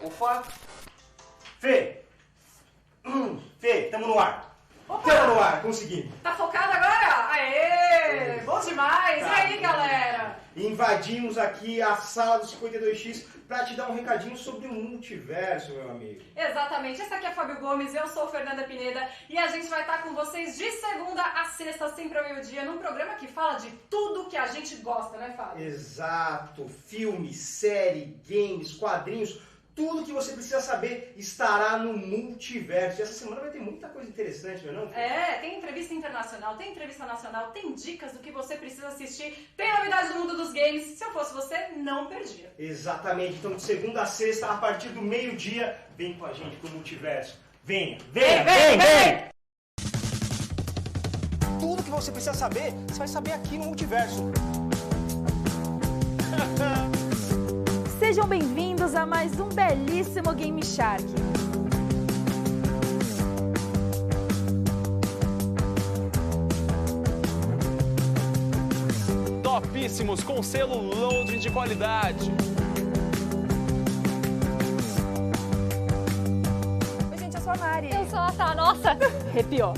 Opa! Fê! Fê, tamo no ar! Tamo no ar, consegui! Tá focado agora? Aê! Bom demais! Tá. E aí, galera? Invadimos aqui a sala do 52X pra te dar um recadinho sobre o multiverso, meu amigo. Exatamente, esse aqui é Fábio Gomes, eu sou Fernanda Pineda e a gente vai estar com vocês de segunda a sexta, sempre ao meio-dia, num programa que fala de tudo que a gente gosta, né, Fábio? Exato, filme, série, games, quadrinhos, tudo que você precisa saber estará no multiverso. E essa semana vai ter muita coisa interessante, não é não? É, tem entrevista internacional, tem entrevista nacional, tem dicas do que você precisa assistir, tem novidades do mundo dos games. Se eu fosse você, não perdia. Exatamente, então de segunda a sexta, a partir do meio-dia, vem com a gente pro multiverso. Venha! Vem! Tudo que você precisa saber, você vai saber aqui no multiverso. Sejam bem-vindos a mais um belíssimo Game Shark. Topíssimos com selo loading de qualidade. Oi, gente, eu sou a Mari. Eu sou a Tá. Nossa, arrepiou.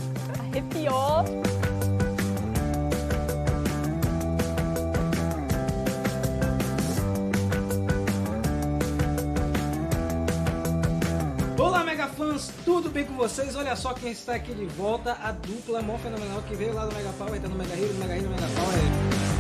Olá, Mega Fãs, tudo bem com vocês? Olha só quem está aqui de volta, a dupla mó fenomenal que veio lá do Mega Power, tá no Mega Hero, no Mega Hero, no Mega Power.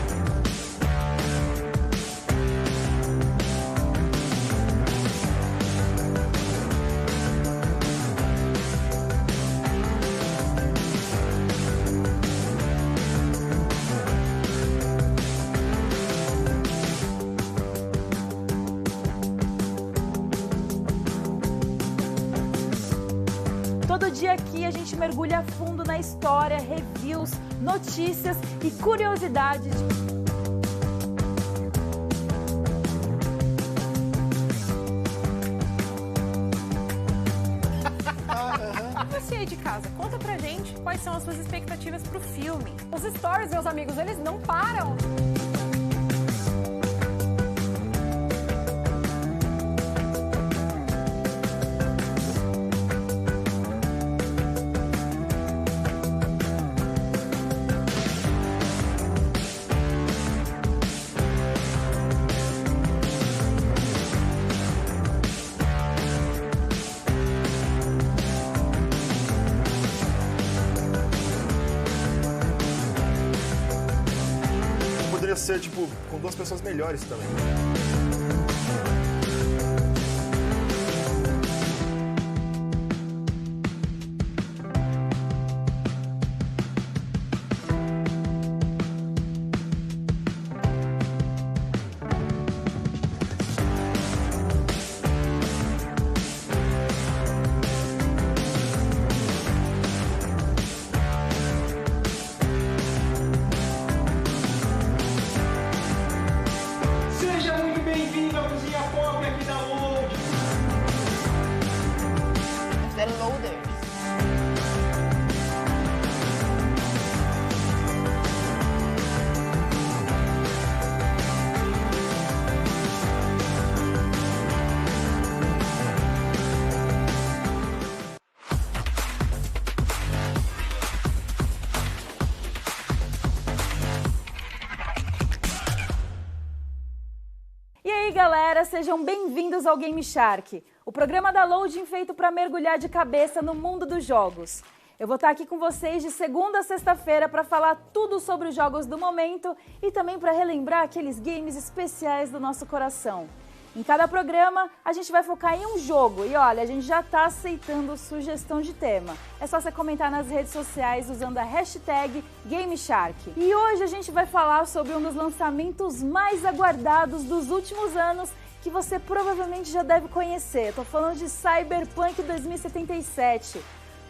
Todo dia aqui a gente mergulha a fundo na história, reviews, notícias e curiosidades. você aí de casa, conta pra gente quais são as suas expectativas pro filme. Os stories, meus amigos, eles não param. Poderia ser, tipo, com duas pessoas melhores também. Seja muito bem-vindo à Cozinha Pop aqui da Load. The Loaders. E aí, galera, sejam bem-vindos ao Game Shark, o programa da Loading feito para mergulhar de cabeça no mundo dos jogos. Eu vou estar aqui com vocês de segunda a sexta-feira para falar tudo sobre os jogos do momento e também para relembrar aqueles games especiais do nosso coração. Em cada programa, a gente vai focar em um jogo e olha, a gente já está aceitando sugestão de tema. É só você comentar nas redes sociais usando a hashtag GameShark. E hoje a gente vai falar sobre um dos lançamentos mais aguardados dos últimos anos que você provavelmente já deve conhecer. Estou falando de Cyberpunk 2077.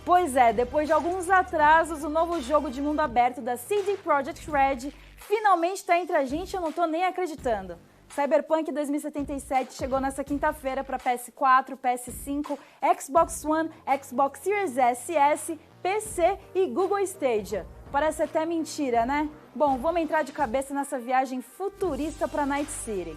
Pois é, depois de alguns atrasos, o novo jogo de mundo aberto da CD Projekt Red finalmente está entre a gente, eu não estou nem acreditando. Cyberpunk 2077 chegou nessa quinta-feira para PS4, PS5, Xbox One, Xbox Series S, S, PC e Google Stadia. Parece até mentira, né? Bom, vamos entrar de cabeça nessa viagem futurista para Night City.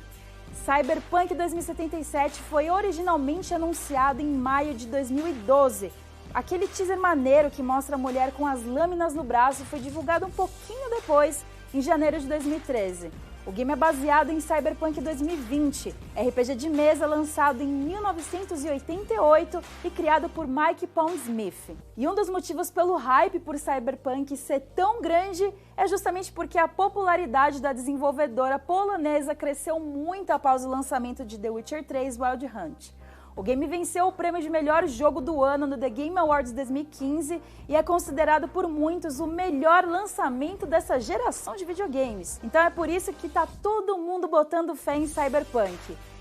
Cyberpunk 2077 foi originalmente anunciado em maio de 2012. Aquele teaser maneiro que mostra a mulher com as lâminas no braço foi divulgado um pouquinho depois, em janeiro de 2013. O game é baseado em Cyberpunk 2020, RPG de mesa lançado em 1988 e criado por Mike Pondsmith. E um dos motivos pelo hype por Cyberpunk ser tão grande é justamente porque a popularidade da desenvolvedora polonesa cresceu muito após o lançamento de The Witcher 3 Wild Hunt. O game venceu o prêmio de melhor jogo do ano no The Game Awards 2015 e é considerado por muitos o melhor lançamento dessa geração de videogames. Então é por isso que tá todo mundo botando fé em Cyberpunk.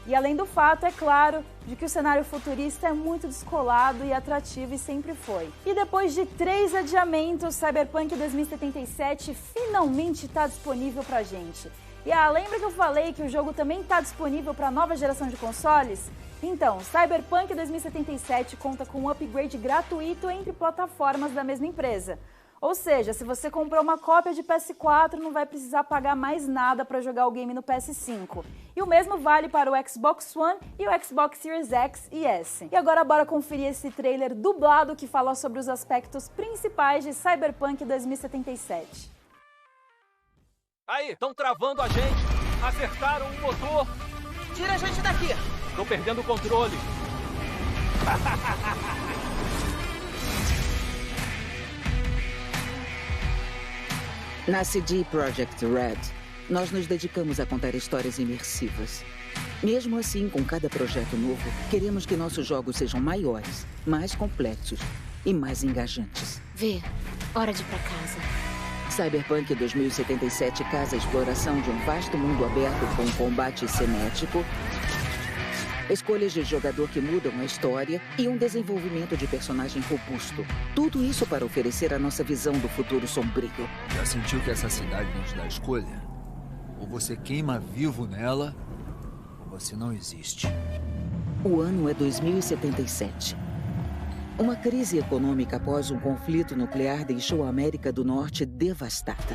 E além do fato, é claro, de que o cenário futurista é muito descolado e atrativo e sempre foi. E depois de 3 adiamentos, Cyberpunk 2077 finalmente está disponível pra gente. E lembra que eu falei que o jogo também está disponível para a nova geração de consoles? Então, Cyberpunk 2077 conta com um upgrade gratuito entre plataformas da mesma empresa. Ou seja, se você comprou uma cópia de PS4, não vai precisar pagar mais nada para jogar o game no PS5. E o mesmo vale para o Xbox One e o Xbox Series X e S. E agora bora conferir esse trailer dublado que fala sobre os aspectos principais de Cyberpunk 2077. Aí, estão travando a gente. Acertaram o motor. Tira a gente daqui! Estão perdendo o controle. Na CD Projekt Red, nós nos dedicamos a contar histórias imersivas. Mesmo assim, com cada projeto novo, queremos que nossos jogos sejam maiores, mais complexos e mais engajantes. Vê, hora de ir pra casa. Cyberpunk 2077 casa a exploração de um vasto mundo aberto com combate cinético, escolhas de jogador que mudam a história e um desenvolvimento de personagem robusto. Tudo isso para oferecer a nossa visão do futuro sombrio. Já sentiu que essa cidade não te dá escolha? Ou você queima vivo nela, ou você não existe. O ano é 2077. Uma crise econômica após um conflito nuclear deixou a América do Norte devastada.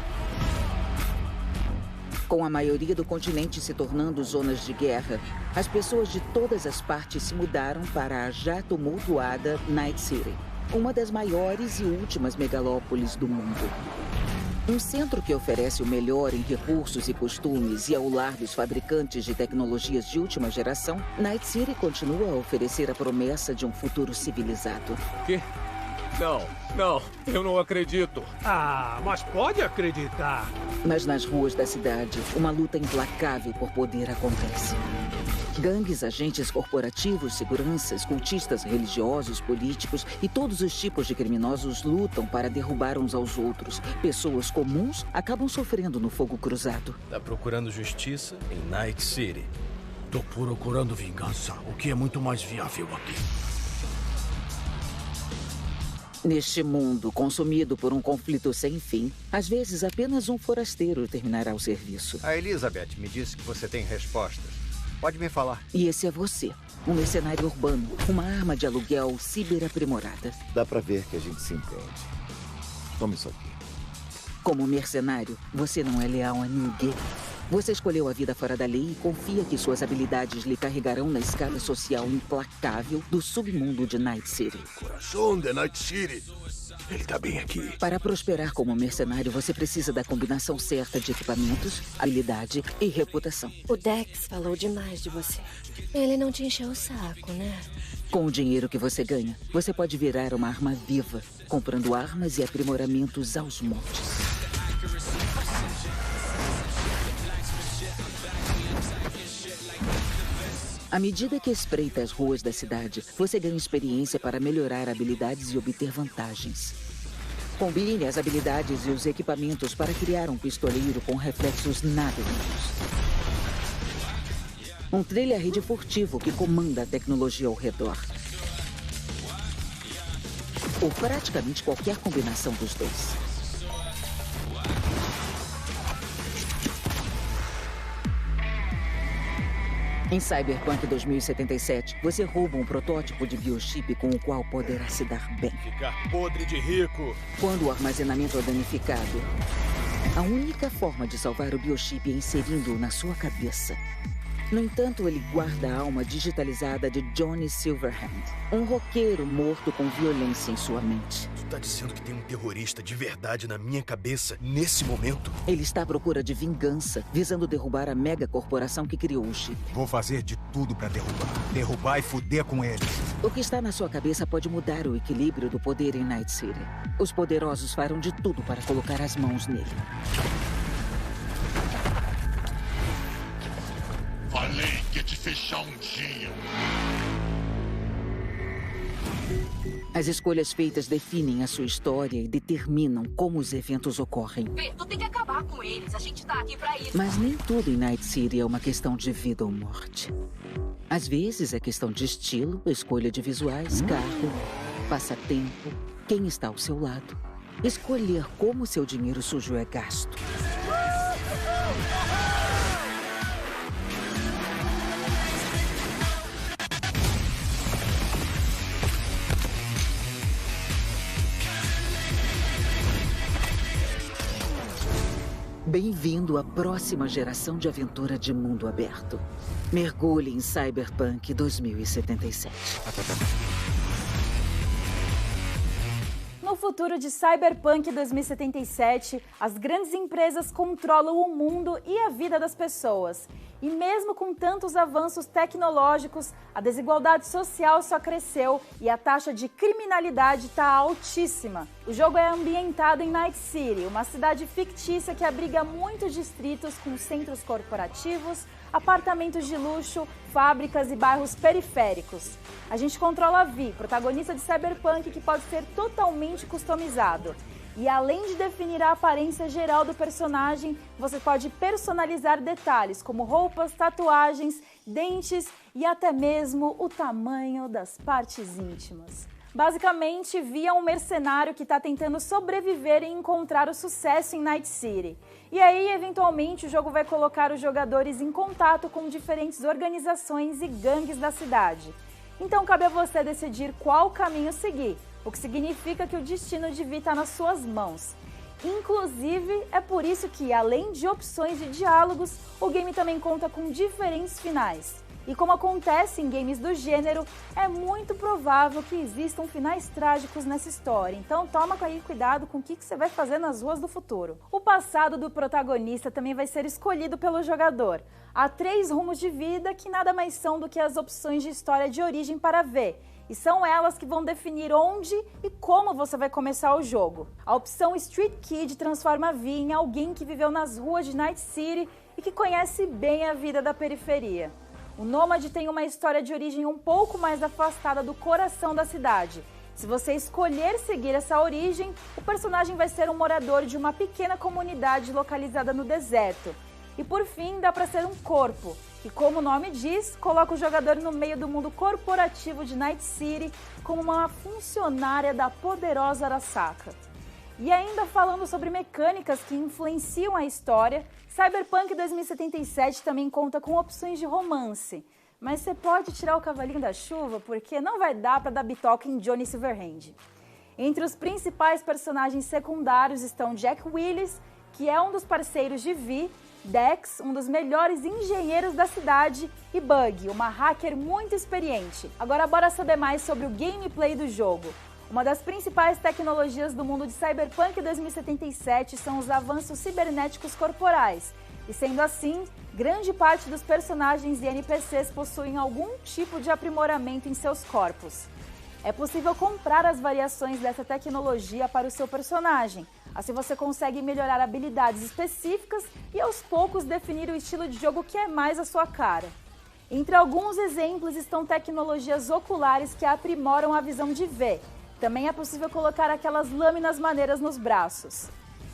Com a maioria do continente se tornando zonas de guerra, as pessoas de todas as partes se mudaram para a já tumultuada Night City, uma das maiores e últimas megalópolis do mundo. Um centro que oferece o melhor em recursos e costumes e ao lar dos fabricantes de tecnologias de última geração, Night City continua a oferecer a promessa de um futuro civilizado. Quê? Não, eu não acredito. Mas pode acreditar. Mas nas ruas da cidade, uma luta implacável por poder acontece. Gangues, agentes corporativos, seguranças, cultistas religiosos, políticos e todos os tipos de criminosos lutam para derrubar uns aos outros. Pessoas comuns acabam sofrendo no fogo cruzado. Tá procurando justiça em Night City? Tô procurando vingança, o que é muito mais viável aqui. Neste mundo consumido por um conflito sem fim, às vezes apenas um forasteiro terminará o serviço. A Elizabeth me disse que você tem respostas. Pode me falar. E esse é você, um mercenário urbano, uma arma de aluguel ciberaprimorada. Dá pra ver que a gente se entende. Toma isso aqui. Como mercenário, você não é leal a ninguém. Você escolheu a vida fora da lei e confia que suas habilidades lhe carregarão na escada social implacável do submundo de Night City. Coração de Night City. Ele tá bem aqui. Para prosperar como mercenário, você precisa da combinação certa de equipamentos, habilidade e reputação. O Dex falou demais de você. Ele não te encheu o saco, né? Com o dinheiro que você ganha, você pode virar uma arma viva, comprando armas e aprimoramentos aos montes. À medida que espreita as ruas da cidade, você ganha experiência para melhorar habilidades e obter vantagens. Combine as habilidades e os equipamentos para criar um pistoleiro com reflexos nada humanos. Um trilha-rede furtivo que comanda a tecnologia ao redor. Ou praticamente qualquer combinação dos dois. Em Cyberpunk 2077, você rouba um protótipo de biochip com o qual poderá se dar bem. Ficar podre de rico. Quando o armazenamento é danificado, a única forma de salvar o biochip é inserindo-o na sua cabeça. No entanto, ele guarda a alma digitalizada de Johnny Silverhand, um roqueiro morto com violência em sua mente. Tu tá dizendo que tem um terrorista de verdade na minha cabeça nesse momento? Ele está à procura de vingança, visando derrubar a megacorporação que criou o chip. Vou fazer de tudo pra derrubar. Derrubar e fuder com eles. O que está na sua cabeça pode mudar o equilíbrio do poder em Night City. Os poderosos farão de tudo para colocar as mãos nele. Falei que ia te fechar um dia. As escolhas feitas definem a sua história e determinam como os eventos ocorrem. Tu tem que acabar com eles. A gente tá aqui pra isso. Mas nem tudo em Night City é uma questão de vida ou morte. Às vezes é questão de estilo, escolha de visuais, carro, passatempo, quem está ao seu lado. Escolher como seu dinheiro sujo é gasto. Bem-vindo à próxima geração de aventura de mundo aberto. Mergulhe em Cyberpunk 2077. No futuro de Cyberpunk 2077, as grandes empresas controlam o mundo e a vida das pessoas. E mesmo com tantos avanços tecnológicos, a desigualdade social só cresceu e a taxa de criminalidade está altíssima. O jogo é ambientado em Night City, uma cidade fictícia que abriga muitos distritos com centros corporativos, apartamentos de luxo, fábricas e bairros periféricos. A gente controla a Vi, protagonista de Cyberpunk, que pode ser totalmente customizado. E além de definir a aparência geral do personagem, você pode personalizar detalhes como roupas, tatuagens, dentes e até mesmo o tamanho das partes íntimas. Basicamente, Vi é um mercenário que está tentando sobreviver e encontrar o sucesso em Night City. E aí, eventualmente, o jogo vai colocar os jogadores em contato com diferentes organizações e gangues da cidade. Então cabe a você decidir qual caminho seguir, o que significa que o destino de Vi está nas suas mãos. Inclusive, é por isso que, além de opções de diálogos, o game também conta com diferentes finais. E como acontece em games do gênero, é muito provável que existam finais trágicos nessa história, então toma aí cuidado com o que você vai fazer nas ruas do futuro. O passado do protagonista também vai ser escolhido pelo jogador. Há 3 rumos de vida que nada mais são do que as opções de história de origem para V, e são elas que vão definir onde e como você vai começar o jogo. A opção Street Kid transforma Vi em alguém que viveu nas ruas de Night City e que conhece bem a vida da periferia. O Nômade tem uma história de origem um pouco mais afastada do coração da cidade. Se você escolher seguir essa origem, o personagem vai ser um morador de uma pequena comunidade localizada no deserto. E por fim, dá para ser um corpo, que, como o nome diz, coloca o jogador no meio do mundo corporativo de Night City como uma funcionária da poderosa Arasaka. E ainda falando sobre mecânicas que influenciam a história, Cyberpunk 2077 também conta com opções de romance. Mas você pode tirar o cavalinho da chuva porque não vai dar para dar bitoca em Johnny Silverhand. Entre os principais personagens secundários estão Jack Willis, que é um dos parceiros de Vi, Dex, um dos melhores engenheiros da cidade, e Bug, uma hacker muito experiente. Agora bora saber mais sobre o gameplay do jogo. Uma das principais tecnologias do mundo de Cyberpunk 2077 são os avanços cibernéticos corporais. E sendo assim, grande parte dos personagens e NPCs possuem algum tipo de aprimoramento em seus corpos. É possível comprar as variações dessa tecnologia para o seu personagem. Assim você consegue melhorar habilidades específicas e aos poucos definir o estilo de jogo que é mais a sua cara. Entre alguns exemplos estão tecnologias oculares que aprimoram a visão de V. Também é possível colocar aquelas lâminas maneiras nos braços.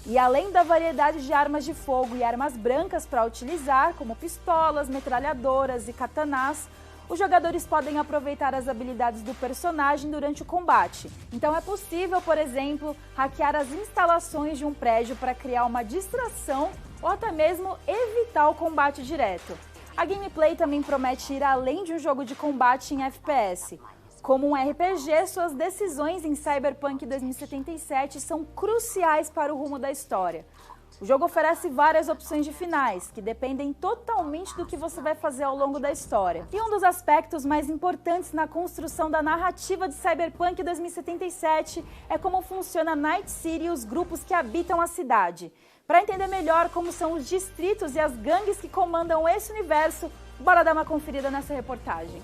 E além da variedade de armas de fogo e armas brancas para utilizar, como pistolas, metralhadoras e katanás, os jogadores podem aproveitar as habilidades do personagem durante o combate. Então é possível, por exemplo, hackear as instalações de um prédio para criar uma distração ou até mesmo evitar o combate direto. A gameplay também promete ir além de um jogo de combate em FPS. Como um RPG, suas decisões em Cyberpunk 2077 são cruciais para o rumo da história. O jogo oferece várias opções de finais, que dependem totalmente do que você vai fazer ao longo da história. E um dos aspectos mais importantes na construção da narrativa de Cyberpunk 2077 é como funciona Night City e os grupos que habitam a cidade. Para entender melhor como são os distritos e as gangues que comandam esse universo, bora dar uma conferida nessa reportagem.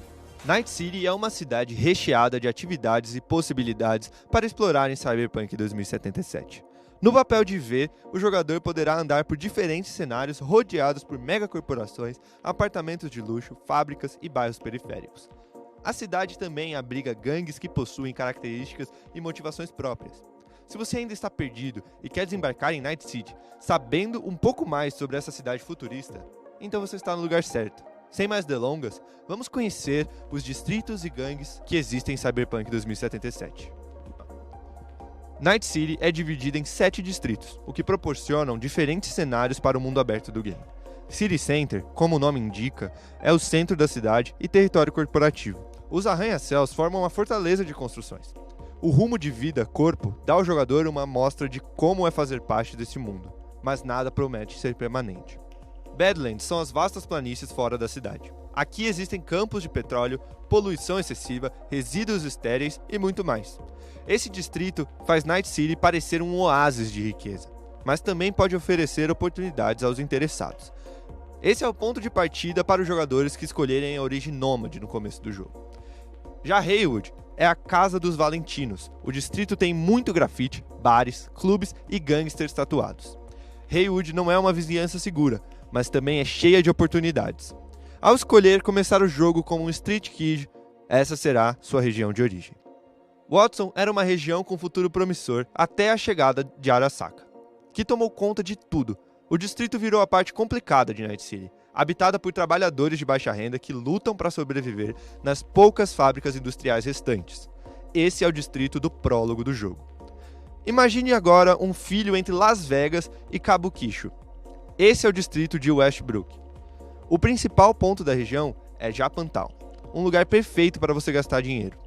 Night City é uma cidade recheada de atividades e possibilidades para explorar em Cyberpunk 2077. No papel de V, o jogador poderá andar por diferentes cenários rodeados por megacorporações, apartamentos de luxo, fábricas e bairros periféricos. A cidade também abriga gangues que possuem características e motivações próprias. Se você ainda está perdido e quer desembarcar em Night City, sabendo um pouco mais sobre essa cidade futurista, então você está no lugar certo. Sem mais delongas, vamos conhecer os distritos e gangues que existem em Cyberpunk 2077. Night City é dividida em 7 distritos, o que proporcionam diferentes cenários para o mundo aberto do game. City Center, como o nome indica, é o centro da cidade e território corporativo. Os arranha-céus formam uma fortaleza de construções. O rumo de vida, corpo, dá ao jogador uma amostra de como é fazer parte desse mundo, mas nada promete ser permanente. Badlands são as vastas planícies fora da cidade. Aqui existem campos de petróleo, poluição excessiva, resíduos estéreis e muito mais. Esse distrito faz Night City parecer um oásis de riqueza, mas também pode oferecer oportunidades aos interessados. Esse é o ponto de partida para os jogadores que escolherem a origem nômade no começo do jogo. Já Haywood é a casa dos Valentinos. O distrito tem muito grafite, bares, clubes e gangsters tatuados. Haywood não é uma vizinhança segura, mas também é cheia de oportunidades. Ao escolher começar o jogo como um Street Kid, essa será sua região de origem. Watson era uma região com futuro promissor até a chegada de Arasaka, que tomou conta de tudo. O distrito virou a parte complicada de Night City, habitada por trabalhadores de baixa renda que lutam para sobreviver nas poucas fábricas industriais restantes. Esse é o distrito do prólogo do jogo. Imagine agora um filho entre Las Vegas e Kabukicho. Esse é o distrito de Westbrook. O principal ponto da região é Japantown, um lugar perfeito para você gastar dinheiro.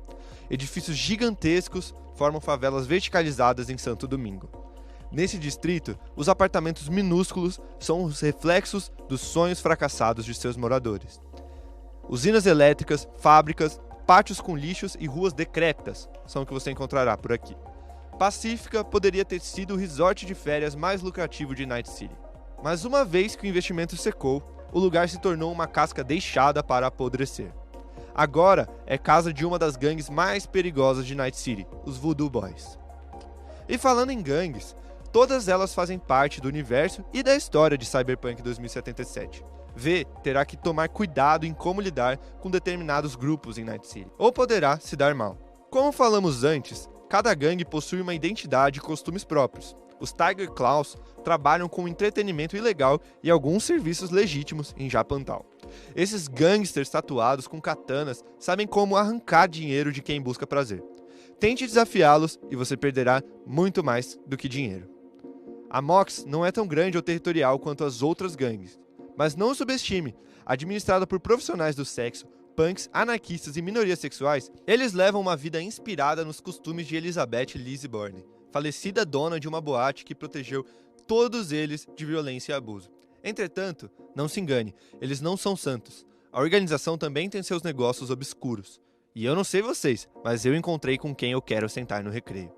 Edifícios gigantescos formam favelas verticalizadas em Santo Domingo. Nesse distrito, os apartamentos minúsculos são os reflexos dos sonhos fracassados de seus moradores. Usinas elétricas, fábricas, pátios com lixos e ruas decrépitas são o que você encontrará por aqui. Pacífica poderia ter sido o resort de férias mais lucrativo de Night City. Mas uma vez que o investimento secou, o lugar se tornou uma casca deixada para apodrecer. Agora é casa de uma das gangues mais perigosas de Night City, os Voodoo Boys. E falando em gangues, todas elas fazem parte do universo e da história de Cyberpunk 2077. V terá que tomar cuidado em como lidar com determinados grupos em Night City, ou poderá se dar mal. Como falamos antes, cada gangue possui uma identidade e costumes próprios. Os Tiger Claws trabalham com entretenimento ilegal e alguns serviços legítimos em Japantown. Esses gangsters tatuados com katanas sabem como arrancar dinheiro de quem busca prazer. Tente desafiá-los e você perderá muito mais do que dinheiro. A Mox não é tão grande ou territorial quanto as outras gangues, mas não o subestime. Administrada por profissionais do sexo, punks, anarquistas e minorias sexuais, eles levam uma vida inspirada nos costumes de Elizabeth Lizzie Borden, falecida dona de uma boate que protegeu todos eles de violência e abuso. Entretanto, não se engane, eles não são santos. A organização também tem seus negócios obscuros. E eu não sei vocês, mas eu encontrei com quem eu quero sentar no recreio.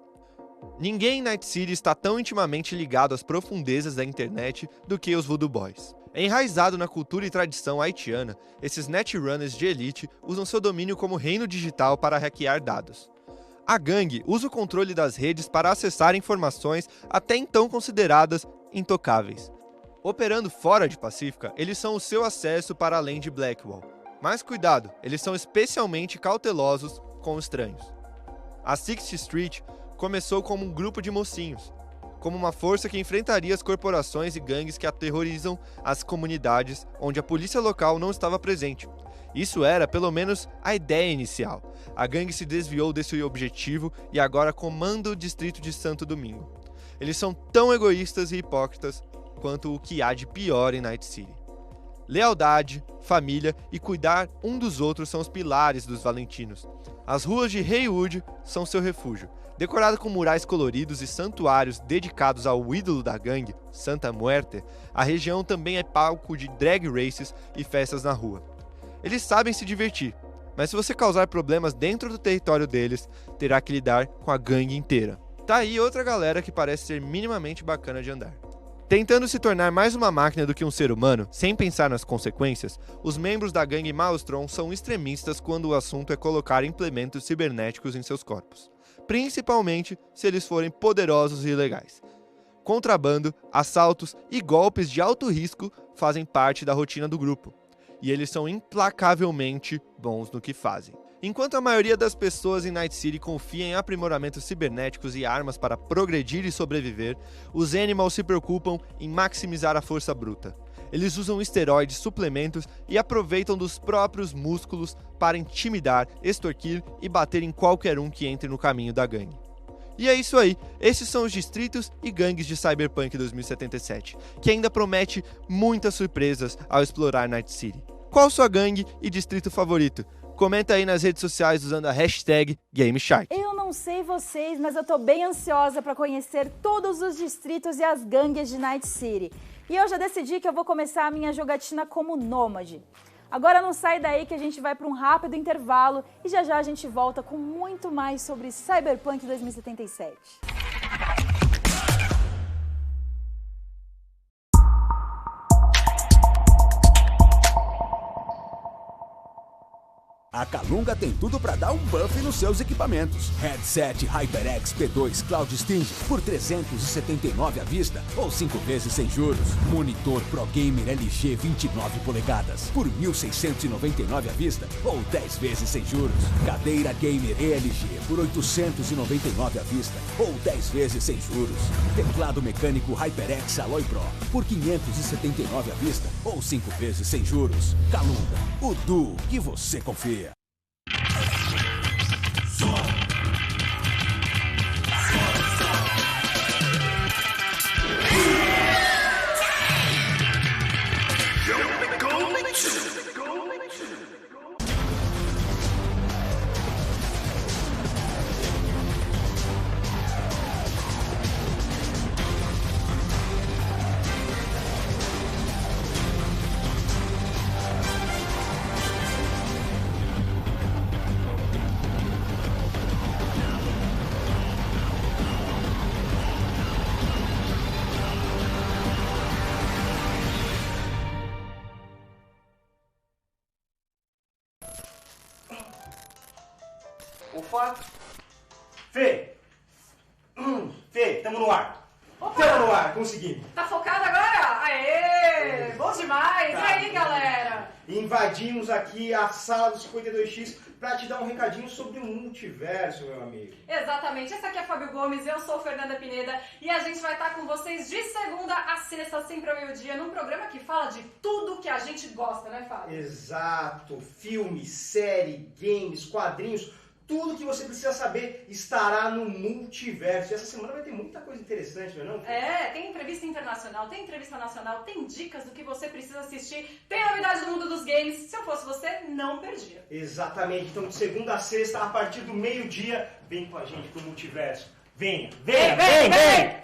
Ninguém em Night City está tão intimamente ligado às profundezas da internet do que os Voodoo Boys. Enraizado na cultura e tradição haitiana, esses netrunners de elite usam seu domínio como reino digital para hackear dados. A gangue usa o controle das redes para acessar informações até então consideradas intocáveis. Operando fora de Pacífica, eles são o seu acesso para além de Blackwall. Mas cuidado, eles são especialmente cautelosos com estranhos. A 60th Street começou como um grupo de mocinhos, como uma força que enfrentaria as corporações e gangues que aterrorizam as comunidades onde a polícia local não estava presente. Isso era, pelo menos, a ideia inicial. A gangue se desviou desse objetivo e agora comanda o distrito de Santo Domingo. Eles são tão egoístas e hipócritas quanto o que há de pior em Night City. Lealdade, família e cuidar um dos outros são os pilares dos Valentinos. As ruas de Haywood são seu refúgio. Decorada com murais coloridos e santuários dedicados ao ídolo da gangue, Santa Muerte, a região também é palco de drag races e festas na rua. Eles sabem se divertir, mas se você causar problemas dentro do território deles, terá que lidar com a gangue inteira. Tá aí outra galera que parece ser minimamente bacana de andar. Tentando se tornar mais uma máquina do que um ser humano, sem pensar nas consequências, os membros da gangue Maelstrom são extremistas quando o assunto é colocar implementos cibernéticos em seus corpos, principalmente se eles forem poderosos e ilegais. Contrabando, assaltos e golpes de alto risco fazem parte da rotina do grupo, e eles são implacavelmente bons no que fazem. Enquanto a maioria das pessoas em Night City confia em aprimoramentos cibernéticos e armas para progredir e sobreviver, os Animals se preocupam em maximizar a força bruta. Eles usam esteroides, suplementos e aproveitam dos próprios músculos para intimidar, extorquir e bater em qualquer um que entre no caminho da gangue. E é isso aí, esses são os distritos e gangues de Cyberpunk 2077, que ainda promete muitas surpresas ao explorar Night City. Qual sua gangue e distrito favorito? Comenta aí nas redes sociais usando a hashtag GameShark. Eu não sei vocês, mas eu tô bem ansiosa para conhecer todos os distritos e as gangues de Night City. E eu já decidi que eu vou começar a minha jogatina como nômade. Agora não sai daí que a gente vai para um rápido intervalo e já a gente volta com muito mais sobre Cyberpunk 2077. A Calunga tem tudo para dar um buff nos seus equipamentos. Headset HyperX P2 Cloud Sting por R$ 379 à vista ou 5 vezes sem juros. Monitor Pro Gamer LG 29 polegadas por R$ 1.699 à vista ou 10 vezes sem juros. Cadeira Gamer ELG por R$ 899 à vista ou 10 vezes sem juros. Teclado mecânico HyperX Alloy Pro por R$ 579 à vista ou 5 vezes sem juros. Calunga, o duo que você confia. Opa! Fê! Fê, tamo no ar! Tamo no ar, conseguimos! Tá focado agora? Aê! Bom demais! E aí, galera? Invadimos aqui a sala do 52X pra te dar um recadinho sobre o multiverso, meu amigo. Exatamente. Essa aqui é a Fábio Gomes, eu sou Fernanda Pineda e a gente vai estar com vocês de segunda a sexta, sempre ao meio-dia, num programa que fala de tudo que a gente gosta, né, Fábio? Exato. Filme, série, games, quadrinhos... Tudo que você precisa saber estará no multiverso. E essa semana vai ter muita coisa interessante, não é não? É, tem entrevista internacional, tem entrevista nacional, tem dicas do que você precisa assistir, tem novidades do mundo dos games. Se eu fosse você, não perdia. Exatamente. Então, de segunda a sexta, a partir do meio-dia, vem com a gente pro multiverso. Venha, venha, vem!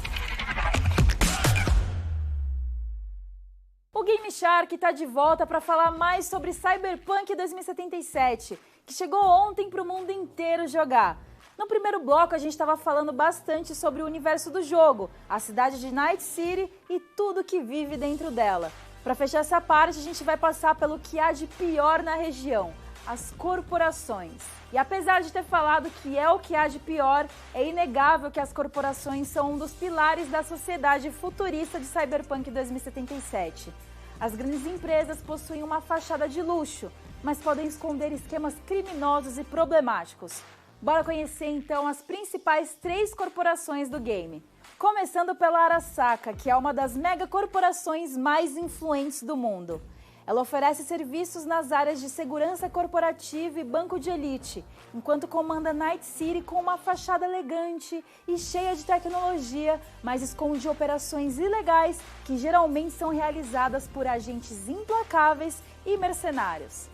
O GameShark está de volta para falar mais sobre Cyberpunk 2077, que chegou ontem para o mundo inteiro jogar. No primeiro bloco, a gente estava falando bastante sobre o universo do jogo, a cidade de Night City e tudo que vive dentro dela. Para fechar essa parte, a gente vai passar pelo que há de pior na região, as corporações. E apesar de ter falado que é o que há de pior, é inegável que as corporações são um dos pilares da sociedade futurista de Cyberpunk 2077. As grandes empresas possuem uma fachada de luxo, mas podem esconder esquemas criminosos e problemáticos. Bora conhecer então as principais 3 corporações do game. Começando pela Arasaka, que é uma das megacorporações mais influentes do mundo. Ela oferece serviços nas áreas de segurança corporativa e banco de elite, enquanto comanda Night City com uma fachada elegante e cheia de tecnologia, mas esconde operações ilegais que geralmente são realizadas por agentes implacáveis e mercenários.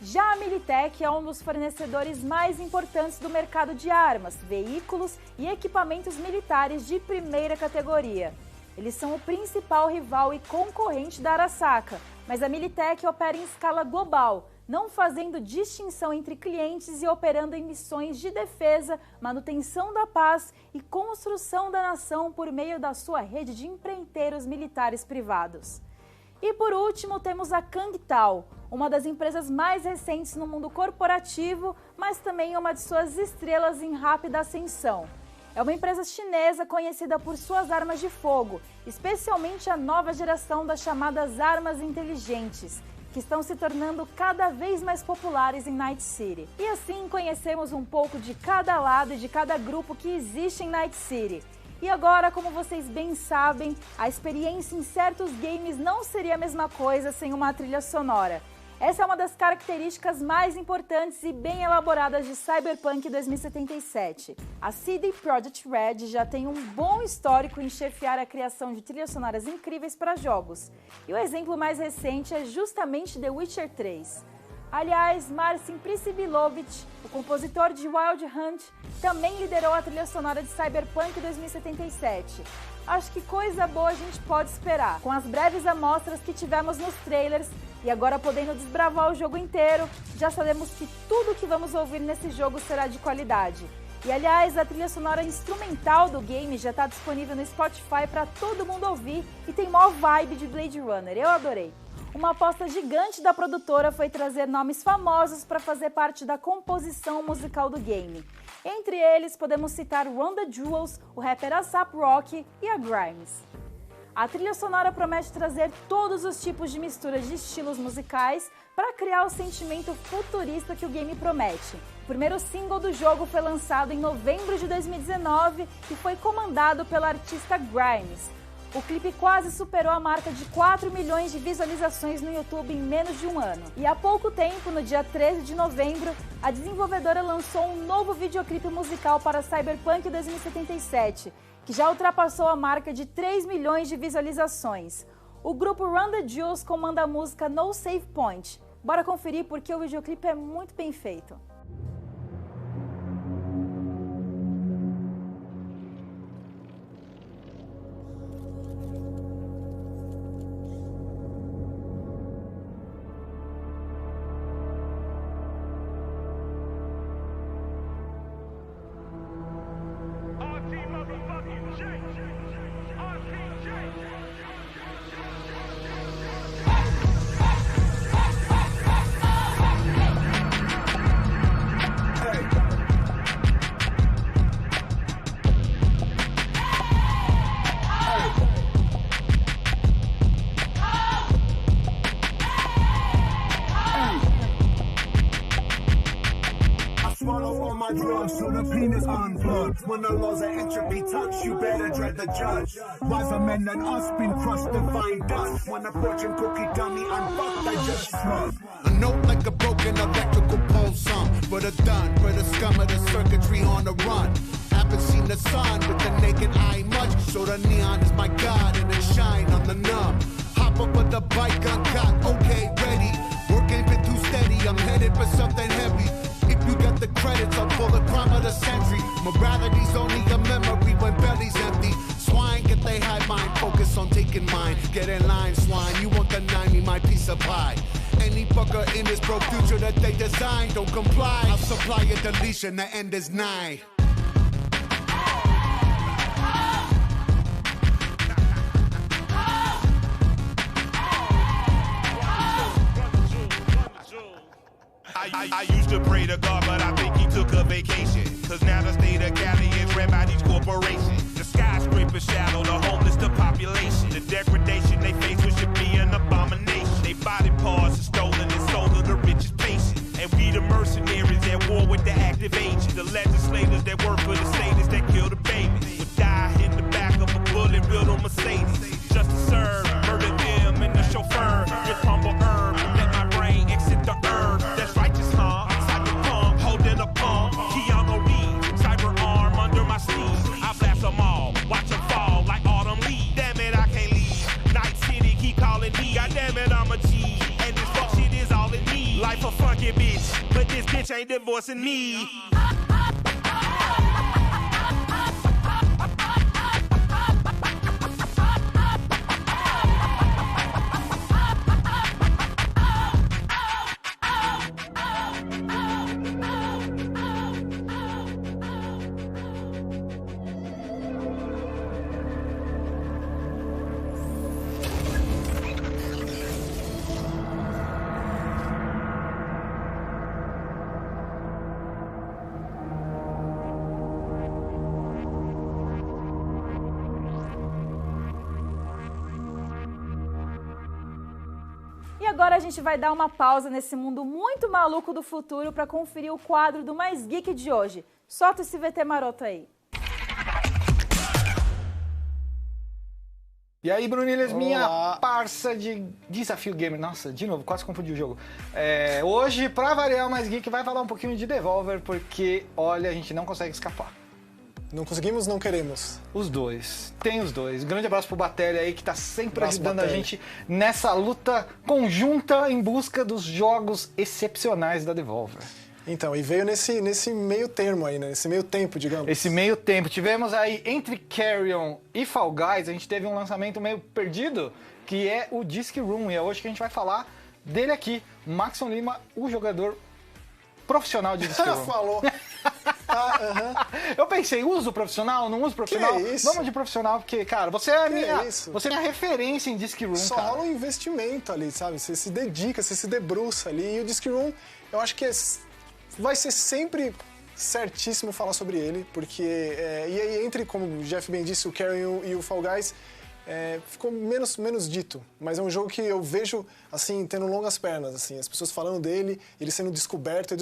Já a Militech é um dos fornecedores mais importantes do mercado de armas, veículos e equipamentos militares de primeira categoria. Eles são o principal rival e concorrente da Arasaka, mas a Militech opera em escala global, não fazendo distinção entre clientes e operando em missões de defesa, manutenção da paz e construção da nação por meio da sua rede de empreiteiros militares privados. E por último, temos a Kangtao, uma das empresas mais recentes no mundo corporativo, mas também uma de suas estrelas em rápida ascensão. É uma empresa chinesa conhecida por suas armas de fogo, especialmente a nova geração das chamadas armas inteligentes, que estão se tornando cada vez mais populares em Night City. E assim conhecemos um pouco de cada lado e de cada grupo que existe em Night City. E agora, como vocês bem sabem, a experiência em certos games não seria a mesma coisa sem uma trilha sonora. Essa é uma das características mais importantes e bem elaboradas de Cyberpunk 2077. A CD Projekt Red já tem um bom histórico em chefiar a criação de trilhas sonoras incríveis para jogos. E o exemplo mais recente é justamente The Witcher 3. Aliás, Marcin Przybyłowicz, o compositor de Wild Hunt, também liderou a trilha sonora de Cyberpunk 2077. Acho que coisa boa a gente pode esperar, com as breves amostras que tivemos nos trailers e agora podendo desbravar o jogo inteiro, já sabemos que tudo que vamos ouvir nesse jogo será de qualidade. E aliás, a trilha sonora instrumental do game já está disponível no Spotify para todo mundo ouvir e tem mó vibe de Blade Runner, eu adorei. Uma aposta gigante da produtora foi trazer nomes famosos para fazer parte da composição musical do game. Entre eles, podemos citar Run the Jewels, o rapper A$AP Rocky e a Grimes. A trilha sonora promete trazer todos os tipos de misturas de estilos musicais para criar o sentimento futurista que o game promete. O primeiro single do jogo foi lançado em novembro de 2019 e foi comandado pela artista Grimes. O clipe quase superou a marca de 4 milhões de visualizações no YouTube em menos de um ano. E há pouco tempo, no dia 13 de novembro, a desenvolvedora lançou um novo videoclipe musical para Cyberpunk 2077, que já ultrapassou a marca de 3 milhões de visualizações. O grupo Run the Jewels comanda a música No Save Point. Bora conferir porque o videoclipe é muito bem feito. So the penis unplugged. When the laws of entropy touch, you better dread the judge. Wiser men than us been crushed to find dust. When a fortune cookie dummy unfucked, I just shrug. A note like a broken electrical pole song. For the done, for the scum of the circuitry on the run. Haven't seen the sun with the naked eye much. So the neon is my god and it shine on the numb. Hop up with the bike uncut, okay, ready. Work ain't been too steady, I'm headed for something heavy. If you got the credits, I'll pull the crime of the century. Morality's only a memory when belly's empty. Swine, get they high mind, focus on taking mine. Get in line, swine, you won't deny me my piece of pie. Any fucker in this broke future that they design, don't comply. I'll supply a deletion, the end is nigh. I used to pray to God, but I think he took a vacation. Cause now the state of Cali is ran by these corporations. The skyscraper shadow, the homeless, the population. The degradation they face, which should be an abomination. They body parts are stolen and sold to the richest patient. And we the mercenaries at war with the active agents. The legislators that work for the Satans that kill the babies. Would die in the back of a bullet built on Mercedes. Just to serve, murder them and the chauffeur. With humble herb, let my brain exit the herb. That's righteous, huh? Cyberpunk, holding a pump. Keanu Reeves, cyber arm under my sleeve. I blast them all, watch them fall like autumn leaves. Damn it, I can't leave. Night City keep calling me. God damn it, I'm a G. And this fuck shit is all it needs. Life wife a funky bitch, but this bitch ain't divorcing me. E agora a gente vai dar uma pausa nesse mundo muito maluco do futuro para conferir o quadro do Mais Geek de hoje. Solta esse VT maroto aí. E aí, Brunilhas, minha parça de Desafio Gamer. Nossa, de novo, quase confundi o jogo. Hoje, pra variar, o Mais Geek vai falar um pouquinho de Devolver, porque, olha, a gente não consegue escapar. Não conseguimos, não queremos. Os dois. Tem os dois. Grande abraço pro Batelli aí, que tá sempre ajudando a gente nessa luta conjunta em busca dos jogos excepcionais da Devolver. Então, e veio nesse meio termo aí, né? Nesse meio tempo, digamos. Esse meio tempo. Tivemos aí, entre Carrion e Fall Guys, a gente teve um lançamento meio perdido, que é o Disc Room. E é hoje que a gente vai falar dele aqui. Maxon Lima, o jogador profissional de Disc Room. Falou. Eu pensei, uso profissional, não uso profissional? Que isso? Vamos de profissional, porque, cara, você é a minha referência em Disc Room, Só rola um investimento ali, sabe? Você se dedica, você se debruça ali. E o Disc Room, eu acho que vai ser sempre certíssimo falar sobre ele, porque... e aí, entre, como o Jeff bem disse, o Carrion e o Fall Guys, ficou menos dito, mas é um jogo que eu vejo, assim, tendo longas pernas, assim, as pessoas falando dele, ele sendo descoberto,